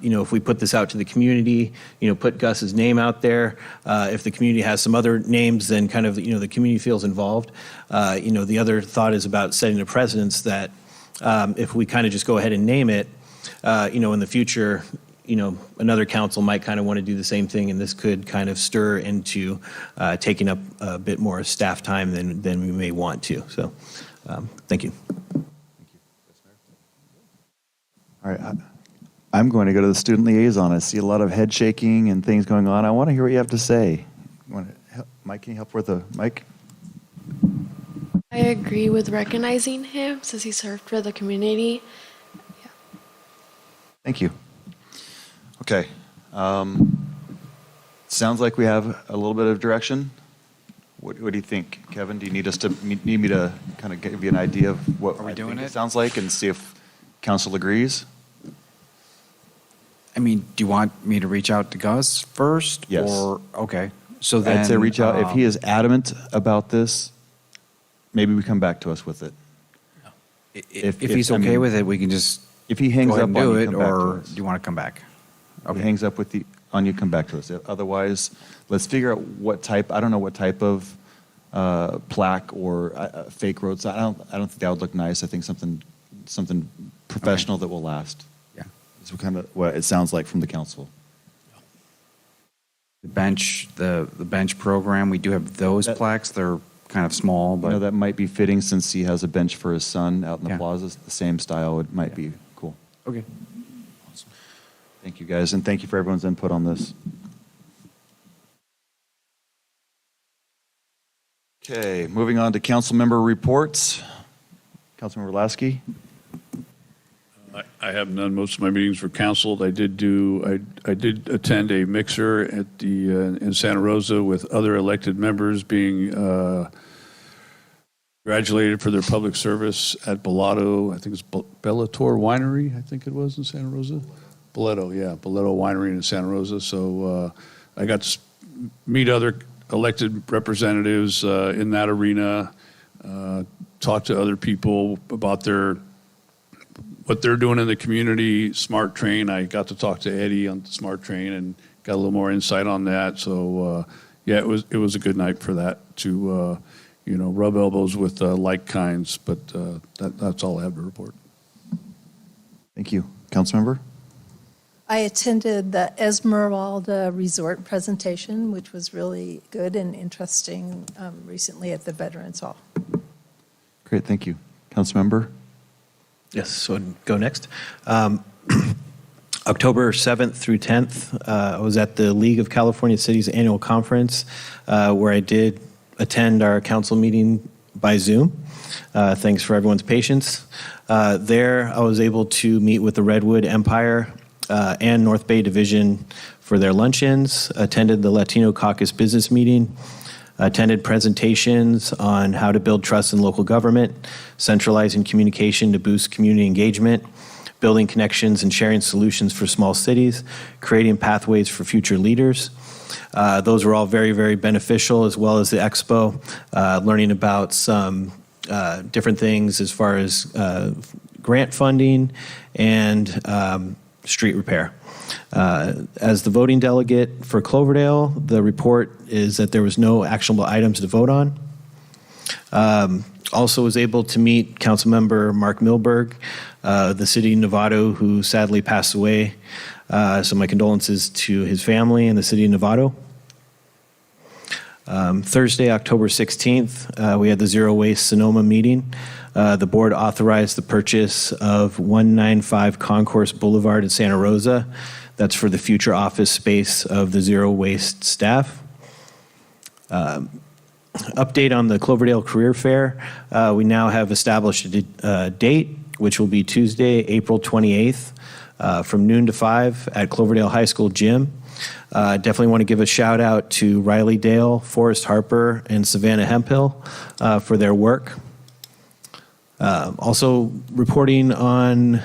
you know, if we put this out to the community, you know, put Gus's name out there, if the community has some other names, then kind of, you know, the community feels involved. You know, the other thought is about setting a precedence that if we kind of just go ahead and name it, you know, in the future, you know, another council might kind of want to do the same thing, and this could kind of stir into taking up a bit more staff time than we may want to. So, thank you. All right. I'm going to go to the student liaison. I see a lot of head shaking and things going on. I want to hear what you have to say. You want to help? Mike, can you help with the mic? I agree with recognizing him since he served for the community. Thank you. Okay. Sounds like we have a little bit of direction. What do you think, Kevin? Do you need me to kind of give you an idea of what Are we doing it? it sounds like and see if council agrees? I mean, do you want me to reach out to Gus first? Yes. Or, okay. So then. I'd say reach out. If he is adamant about this, maybe we come back to us with it. If he's okay with it, we can just. If he hangs go ahead up and on do you, it, come back to or us. do you want to come back? If he hangs up on you, come back to us. Otherwise, let's figure out what type. I don't know what type of plaque or fake road sign. I don't think that would look nice. I think something professional that will last. Yeah. Is kind of what it sounds like from the council. The bench program, we do have those plaques. They're kind of small, but. You know, that might be fitting since he has a bench for his son out in the Yeah. plaza. The same style. It might be cool. Okay. Awesome. Thank you, guys, and thank you for everyone's input on this. Okay, moving on to council member reports. Councilmember Lasky. I have none. Most of my meetings were canceled. I did attend a mixer at the in Santa Rosa with other elected members being congratulated for their public service at Bellato. I think it's Bellator Winery. I think it was in Santa Rosa. Bellato, yeah, Bellato Winery in Santa Rosa. So I got to meet other elected representatives in that arena. Talk to other people about what they're doing in the community. Smart Train, I got to talk to Eddie on the Smart Train and got a little more insight on that. So yeah, it was a good night for that to rub elbows with like kinds. But that's all I have to report. Thank you, Councilmember. I attended the Esmeralda Resort presentation, which was really good and interesting recently at the Veterans Hall. Great, thank you, Councilmember. Yes, so I'd go next. October 7th through 10th, I was at the League of California Cities annual conference where I did attend our council meeting by Zoom. Thanks for everyone's patience. There, I was able to meet with the Redwood Empire and North Bay Division for their luncheons, attended the Latino Caucus business meeting, attended presentations on how to build trust in local government, centralizing communication to boost community engagement, building connections and sharing solutions for small cities, creating pathways for future leaders. Those were all very, very beneficial, as well as the expo, learning about some different things as far as grant funding and street repair. As the voting delegate for Cloverdale, the report is that there was no actionable items to vote on. Also was able to meet Councilmember Mark Milberg, the city of Novato, who sadly passed away. So my condolences to his family and the city of Novato. Thursday, October 16th, we had the Zero Waste Sonoma meeting. The board authorized the purchase of 195 Concourse Boulevard in Santa Rosa. That's for the future office space of the Zero Waste staff. Update on the Cloverdale Career Fair. We now have established a date, which will be Tuesday, April 28th, from noon to 5 at Cloverdale High School gym. Definitely want to give a shout out to Riley Dale, Forrest Harper, and Savannah Hemphill for their work. Also reporting on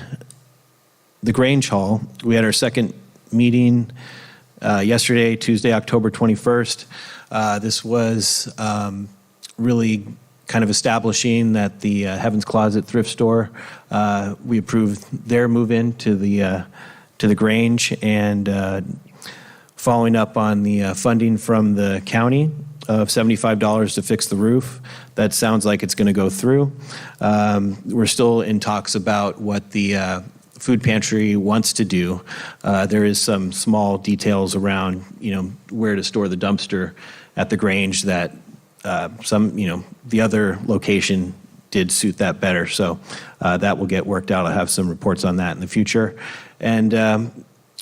the Grange Hall, we had our second meeting yesterday, Tuesday, October 21st. This was really kind of establishing that the Heaven's Closet thrift store, we approved their move in to the Grange, and following up on the funding from the county of $75 to fix the roof. That sounds like it's going to go through. We're still in talks about what the food pantry wants to do. There is some small details around, where to store the dumpster at the Grange that the other location did suit that better. So that will get worked out. I'll have some reports on that in the future. And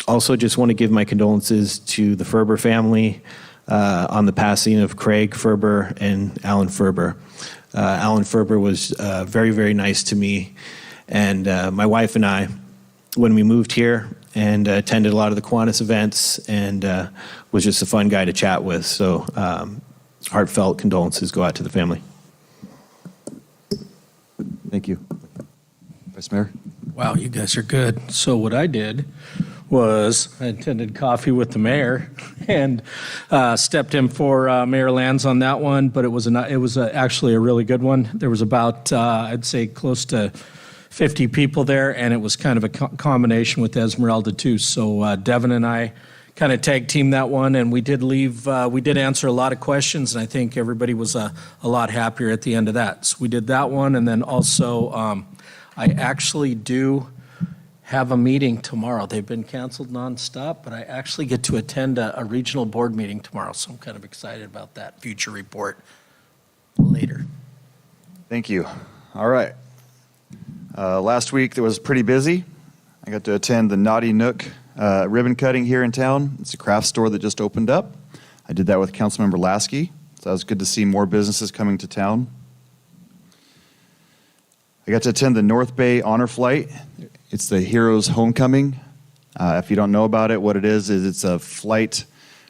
also just want to give my condolences to the Ferber family on the passing of Craig Ferber and Alan Ferber. Alan Ferber was very, very nice to me. And my wife and I, when we moved here and attended a lot of the Kiwanis events, and was just a fun guy to chat with. So heartfelt condolences go out to the family. Thank you. Vice Mayor? Wow, you guys are good. So what I did was I attended coffee with the mayor and stepped in for Mayor Lands on that one, but it was actually a really good one. There was about, I'd say, close to 50 people there, and it was kind of a combination with Esmeralda too. So Devin and I kind of tag teamed that one, and we did answer a lot of questions, and I think everybody was a lot happier at the end of that. So we did that one, and then also I actually do have a meeting tomorrow. They've been canceled nonstop, but I actually get to attend a regional board meeting tomorrow, so I'm kind of excited about that. Future report later. Thank you. All right. Last week it was pretty busy. I got to attend the Naughty Nook ribbon cutting here in town. It's a craft store that just opened up. I did that with Councilmember Lasky, so that was good to see more businesses coming to town. I got to attend the North Bay Honor Flight. It's the Heroes Homecoming. If you don't know about it, what it is it's a flight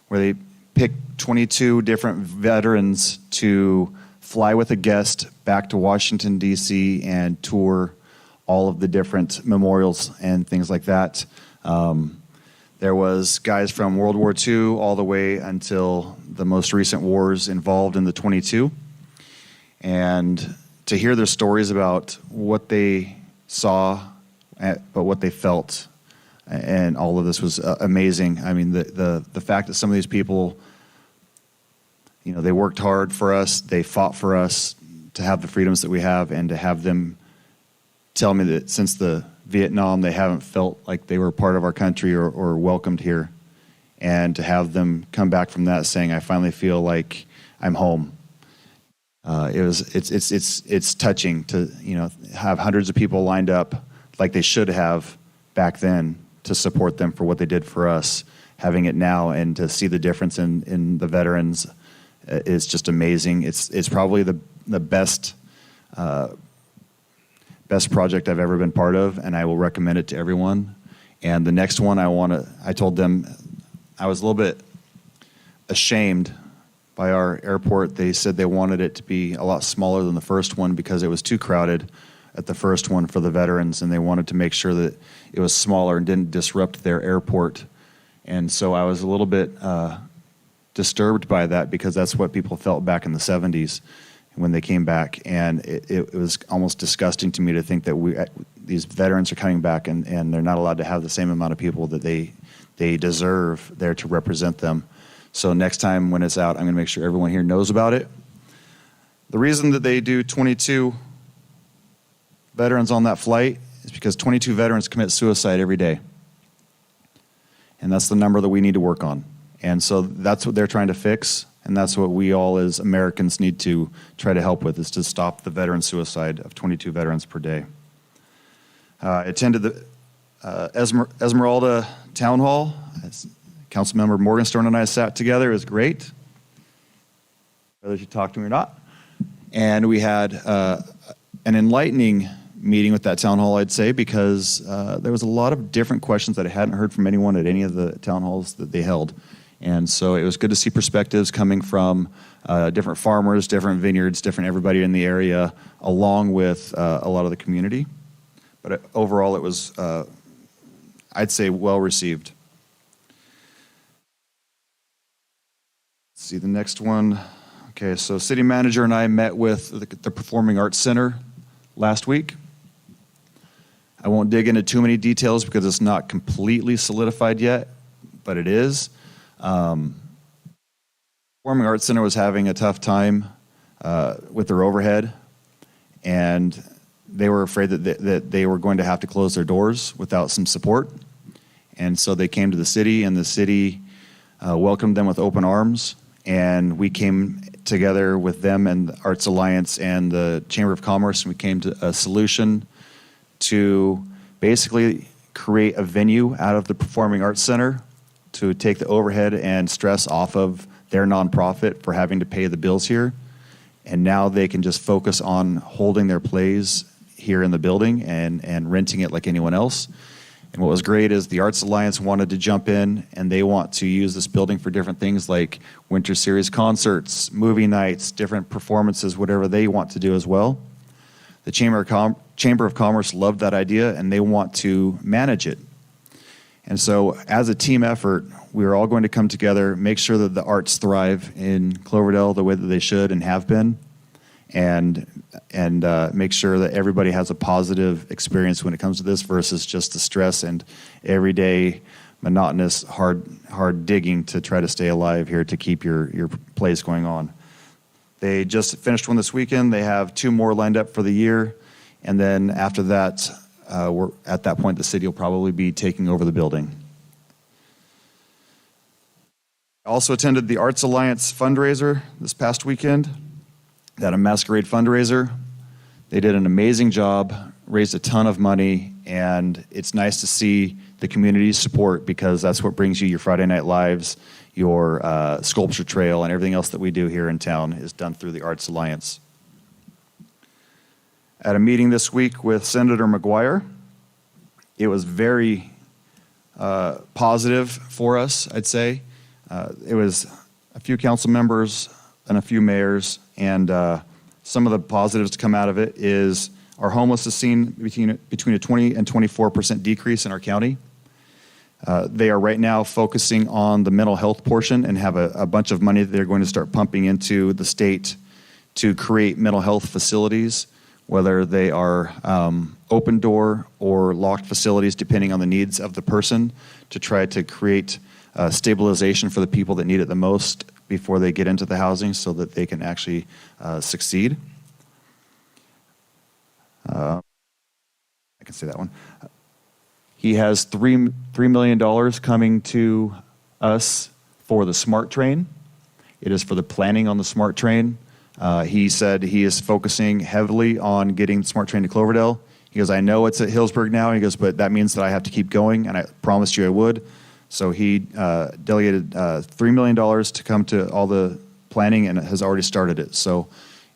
where they pick 22 different veterans to fly with a guest back to Washington, D.C. and tour all of the different memorials and things like that. There was guys from World War II all the way until the most recent wars involved in the 22. And to hear their stories about what they saw, but what they felt, and all of this was amazing. I mean, the fact that some of these people, they worked hard for us, they fought for us to have the freedoms that we have, and to have them tell me that since the Vietnam, they haven't felt like they were part of our country or welcomed here. And to have them come back from that saying, I finally feel like I'm home. It's touching to, have hundreds of people lined up like they should have back then to support them for what they did for us. Having it now and to see the difference in the veterans is just amazing. It's probably the best project I've ever been part of, and I will recommend it to everyone. And the next one I told them I was a little bit ashamed by our airport. They said they wanted it to be a lot smaller than the first one because it was too crowded at the first one for the veterans, and they wanted to make sure that it was smaller and didn't disrupt their airport. And so I was a little bit disturbed by that because that's what people felt back in the 70s when they came back, and it was almost disgusting to me to think that these veterans are coming back, and they're not allowed to have the same amount of people that they deserve there to represent them. So next time when it's out, I'm going to make sure everyone here knows about it. The reason that they do 22 veterans on that flight is because 22 veterans commit suicide every day. And that's the number that we need to work on. And so that's what they're trying to fix, and that's what we all as Americans need to try to help with, is to stop the veteran suicide of 22 veterans per day. I attended the Esmeralda Town Hall. Councilmember Morgenstern and I sat together. It was great, whether she talked to me or not. And we had an enlightening meeting with that town hall, I'd say, because there was a lot of different questions that I hadn't heard from anyone at any of the town halls that they held. And so it was good to see perspectives coming from different farmers, different vineyards, different everybody in the area, along with a lot of the community. But overall, it was, I'd say, well received. Let's see the next one. Okay, so city manager and I met with the Performing Arts Center last week. I won't dig into too many details because it's not completely solidified yet, but it is. Performing Arts Center was having a tough time with their overhead, and they were afraid that they were going to have to close their doors without some support. And so they came to the city, and the city welcomed them with open arms. And we came together with them and the Arts Alliance and the Chamber of Commerce, and we came to a solution to basically create a venue out of the Performing Arts Center to take the overhead and stress off of their nonprofit for having to pay the bills here. And now they can just focus on holding their plays here in the building and renting it like anyone else. And what was great is the Arts Alliance wanted to jump in, and they want to use this building for different things like winter series concerts, movie nights, different performances, whatever they want to do as well. The Chamber of Commerce loved that idea, and they want to manage it. And so as a team effort, we are all going to come together, make sure that the arts thrive in Cloverdale the way that they should and have been, and make sure that everybody has a positive experience when it comes to this versus just the stress and everyday monotonous hard digging to try to stay alive here to keep your plays going on. They just finished one this weekend. They have 2 more lined up for the year, and then after that, at that point, the city will probably be taking over the building. I also attended the Arts Alliance fundraiser this past weekend. They had a masquerade fundraiser. They did an amazing job, raised a ton of money, and it's nice to see the community's support because that's what brings you your Friday Night Lives, your sculpture trail, and everything else that we do here in town is done through the Arts Alliance. At a meeting this week with Senator McGuire, it was very positive for us, I'd say. It was a few council members and a few mayors, and some of the positives to come out of it is our homeless is seen between a 20 and 24% decrease in our county. They are right now focusing on the mental health portion and have a bunch of money that they're going to start pumping into the state to create mental health facilities, whether they are open door or locked facilities, depending on the needs of the person, to try to create stabilization for the people that need it the most before they get into the housing so that they can actually succeed. I can say that one. He has $3 million coming to us for the SMART train. It is for the planning on the SMART train. He said he is focusing heavily on getting the SMART train to Cloverdale. He goes, I know it's at Hillsburg now. And he goes, but that means that I have to keep going, and I promised you I would. So he delegated $3 million to come to all the planning and has already started it. So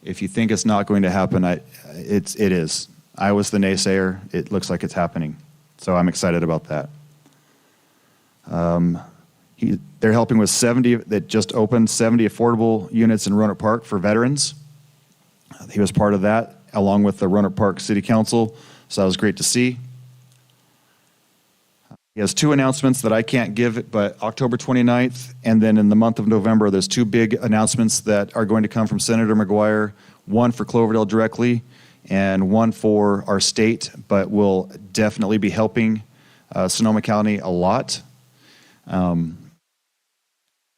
if you think it's not going to happen, it is. I was the naysayer. It looks like it's happening. So I'm excited about that. They're helping with 70, that just opened 70 affordable units in Roanoke Park for veterans. He was part of that, along with the Roanoke Park City Council, so that was great to see. He has 2 announcements that I can't give, but October 29th, and then in the month of November, there's 2 big announcements that are going to come from Senator McGuire, one for Cloverdale directly, and one for our state, but will definitely be helping Sonoma County a lot.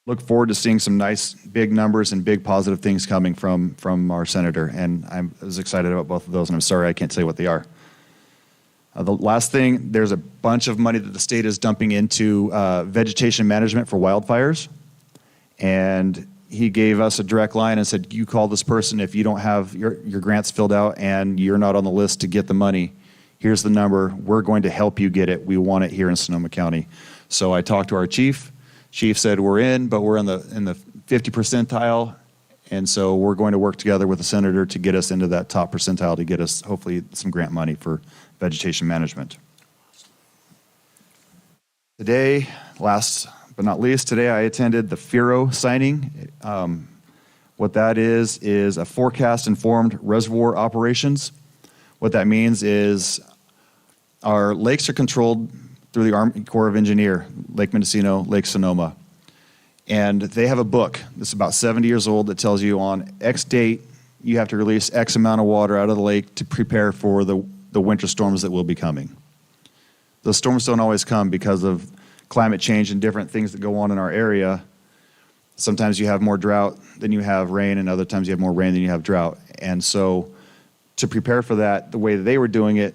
Look forward to seeing some nice big numbers and big positive things coming from our senator, and I was excited about both of those, and I'm sorry I can't tell you what they are. The last thing, there's a bunch of money that the state is dumping into vegetation management for wildfires, and he gave us a direct line and said, you call this person if you don't have your grants filled out and you're not on the list to get the money. Here's the number. We're going to help you get it. We want it here in Sonoma County. So I talked to our chief. Chief said we're in, but we're in the 50 percentile, and so we're going to work together with the senator to get us into that top percentile to get us hopefully some grant money for vegetation management. Today, last but not least, today I attended the FIRO signing. What that is a forecast-informed reservoir operations. What that means is our lakes are controlled through the Army Corps of Engineers, Lake Mendocino, Lake Sonoma. And they have a book that's about 70 years old that tells you on X date, you have to release X amount of water out of the lake to prepare for the winter storms that will be coming. Those storms don't always come because of climate change and different things that go on in our area. Sometimes you have more drought than you have rain, and other times you have more rain than you have drought. And so to prepare for that, the way that they were doing it,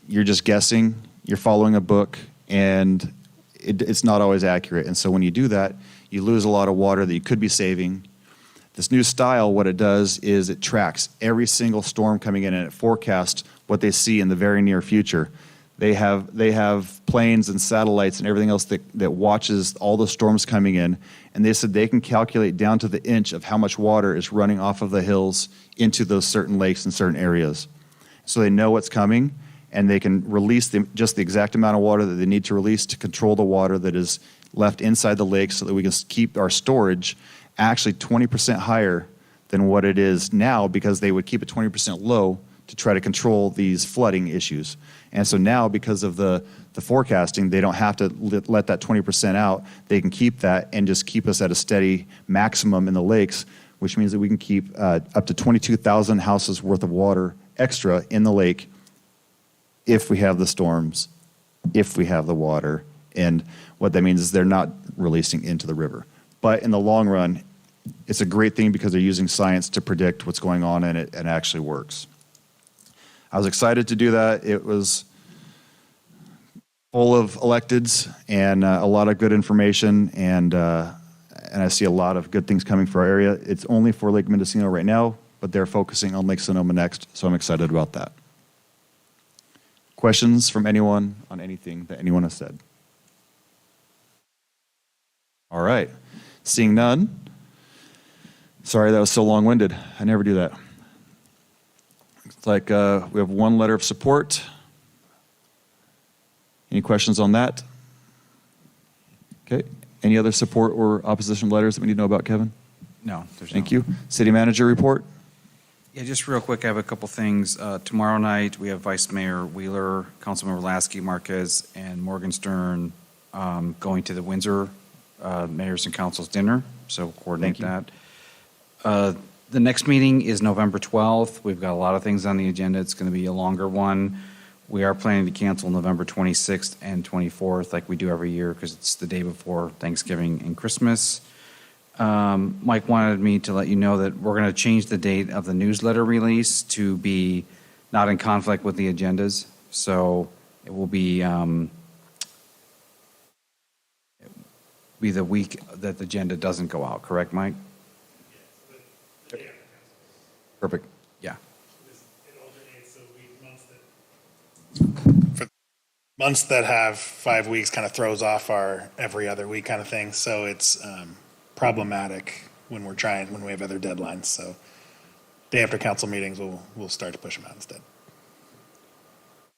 you're just guessing, you're following a book, and it's not always accurate. And so when you do that, you lose a lot of water that you could be saving. This new style, what it does is it tracks every single storm coming in, and it forecasts what they see in the very near future. They have planes and satellites and everything else that watches all the storms coming in, and they said they can calculate down to the inch of how much water is running off of the hills into those certain lakes in certain areas. So they know what's coming, and they can release just the exact amount of water that they need to release to control the water that is left inside the lake so that we can keep our storage actually 20% higher than what it is now, because they would keep it 20% low to try to control these flooding issues. And so now, because of the forecasting, they don't have to let that 20% out. They can keep that and just keep us at a steady maximum in the lakes, which means that we can keep up to 22,000 houses worth of water extra in the lake if we have the storms, if we have the water. And what that means is they're not releasing into the river. But in the long run, it's a great thing because they're using science to predict what's going on, and it actually works. I was excited to do that. It was full of electeds and a lot of good information, and I see a lot of good things coming for our area. It's only for Lake Mendocino right now, but they're focusing on Lake Sonoma next, so I'm excited about that. Questions from anyone on anything that anyone has said? All right. Seeing none. Sorry that was so long-winded. I never do that. It's like we have one letter of support. Any questions on that? Okay. Any other support or opposition letters that we need to know about, Kevin? No, there's Thank you. City manager report. Yeah, just real quick, I have a couple things. Tomorrow night, we have Vice Mayor Wheeler, Councilmember Lasky, Marquez, and Morgenstern going to the Windsor Mayors and Councils dinner, so coordinate that. The next meeting is November 12th. We've got a lot of things on the agenda. It's going to be a longer one. We are planning to cancel November 26th and 24th like we do every year because it's the day before Thanksgiving and Christmas. Mike wanted me to let you know that we're going to change the date of the newsletter release to be not in conflict with the agendas. So it will be the week that the agenda doesn't go out, correct, Mike? Perfect. Yeah. For months that have 5 weeks kind of throws off our every other week kind of thing. So it's problematic when we have other deadlines. So day after council meetings, we'll start to push them out instead.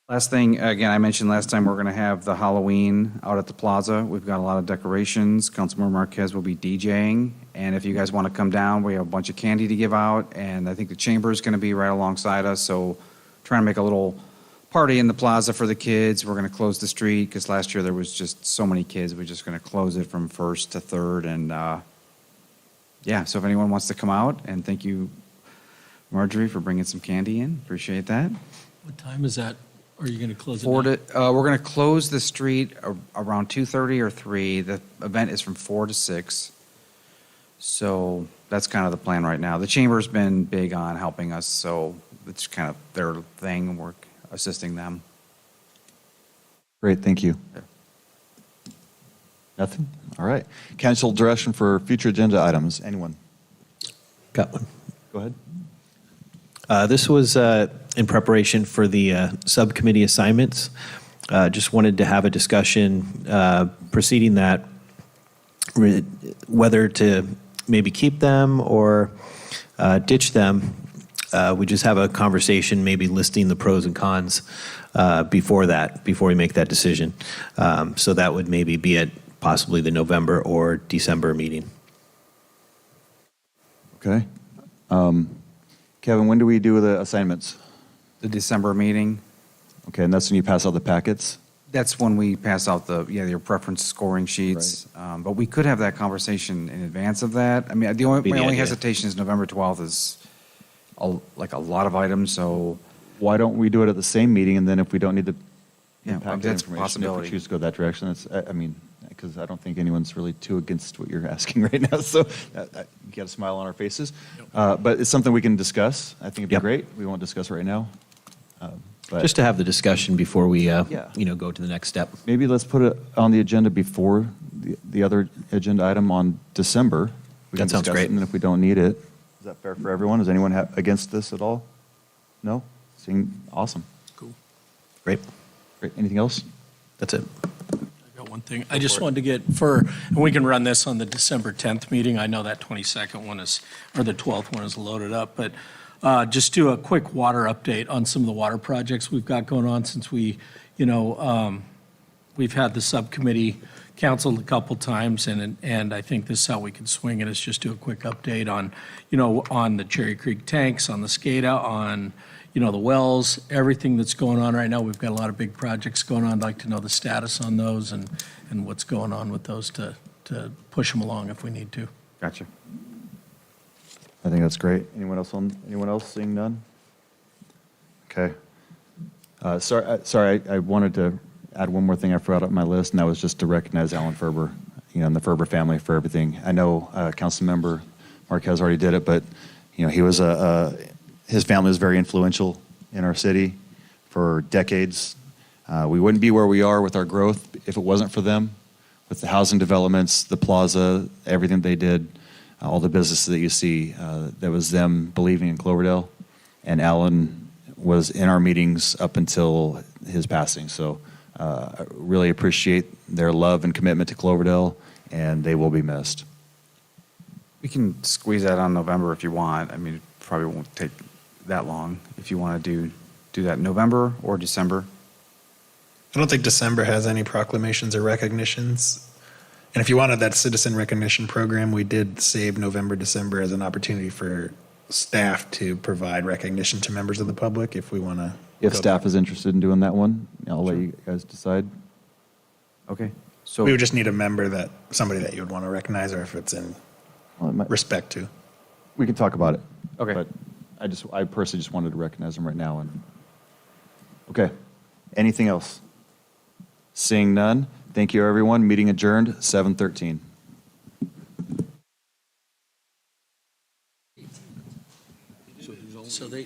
Last thing, again, I mentioned last time, we're going to have the Halloween out at the plaza. We've got a lot of decorations. Councilmember Marquez will be DJing. And if you guys want to come down, we have a bunch of candy to give out. And I think the chamber is going to be right alongside us. So trying to make a little party in the plaza for the kids. We're going to close the street because last year there was just so many kids. We're just going to close it from 1st to 3rd. And yeah, so if anyone wants to come out, and thank you Marjorie for bringing some candy in. Appreciate that. What time is that? Are you going to close it? We're now? going to close the street around 2:30 or 3. The event is from 4 to 6. So that's kind of the plan right now. The chamber's been big on helping us, so it's kind of their thing, and we're assisting them. Great, thank you. Nothing? All right. Council direction for future agenda items. Anyone? Got one. Go ahead. This was in preparation for the subcommittee assignments. Just wanted to have a discussion preceding that, whether to maybe keep them or ditch them. We just have a conversation, maybe listing the pros and cons before we make that decision. So that would maybe be at possibly the November or December meeting. Okay. Kevin, when do we do the assignments? The December meeting, Okay, and that's when you pass out the packets? that's when we pass out your preference scoring sheets. But we could have that conversation in advance of that. I mean, Be my the only idea. hesitation is November 12th is like a lot of items, so. Why don't we do it at the same meeting, and then if we don't need the Yeah, packet that's a information, if possibility. we choose to go that direction, I mean, because I don't think anyone's really too against what you're asking right now, so you got a smile on our faces. But it's something we can discuss. I think it'd be Yep. great. We won't discuss right now. But Just to have the discussion before we, Yeah. go to the next step. maybe let's put it on the agenda before the other agenda item on December. We can That sounds discuss great. it, and then if we don't need it, is that fair for everyone? Is anyone against this at all? No? Awesome. Great. Great. Anything else? That's it. I got one thing. I just wanted to get and we can run this on the December 10th meeting. I know that 22nd one or the 12th one is loaded up, but just do a quick water update on some of the water projects we've got going on since we've had the subcommittee counseled a couple times, and I think this is how we can swing it, is just do a quick update on, on the Cherry Creek tanks, on the SCADA, on, the wells, everything that's going on right now. We've got a lot of big projects going on. I'd like to know the status on those and what's going on with those to push them along if we need to. Gotcha. I think that's great. Anyone else seeing none? Okay. Sorry, I wanted to add one more thing I forgot on my list, and that was just to recognize Alan Ferber, and the Ferber family for everything. I know Councilmember Marquez already did it, but, he was his family was very influential in our city for decades. We wouldn't be where we are with our growth if it wasn't for them, with the housing developments, the plaza, everything they did, all the businesses that you see. That was them believing in Cloverdale, and Alan was in our meetings up until his passing. So I really appreciate their love and commitment to Cloverdale, and they will be missed. We can squeeze that on November if you want. I mean, it probably won't take that long if you want to do that in November or December. I don't think December has any proclamations or recognitions. And if you wanted that citizen recognition program, we did save November, December as an opportunity for staff to provide recognition to members of the public if we want to. If staff is interested in doing that one, I'll let you guys decide. Okay. So We would just need a member somebody that you would want to recognize, or if it's in respect to. We can talk about it. Okay. But I personally just wanted to recognize them right now. Okay. Anything else? Seeing none. Thank you, everyone. Meeting adjourned, 7:13. So they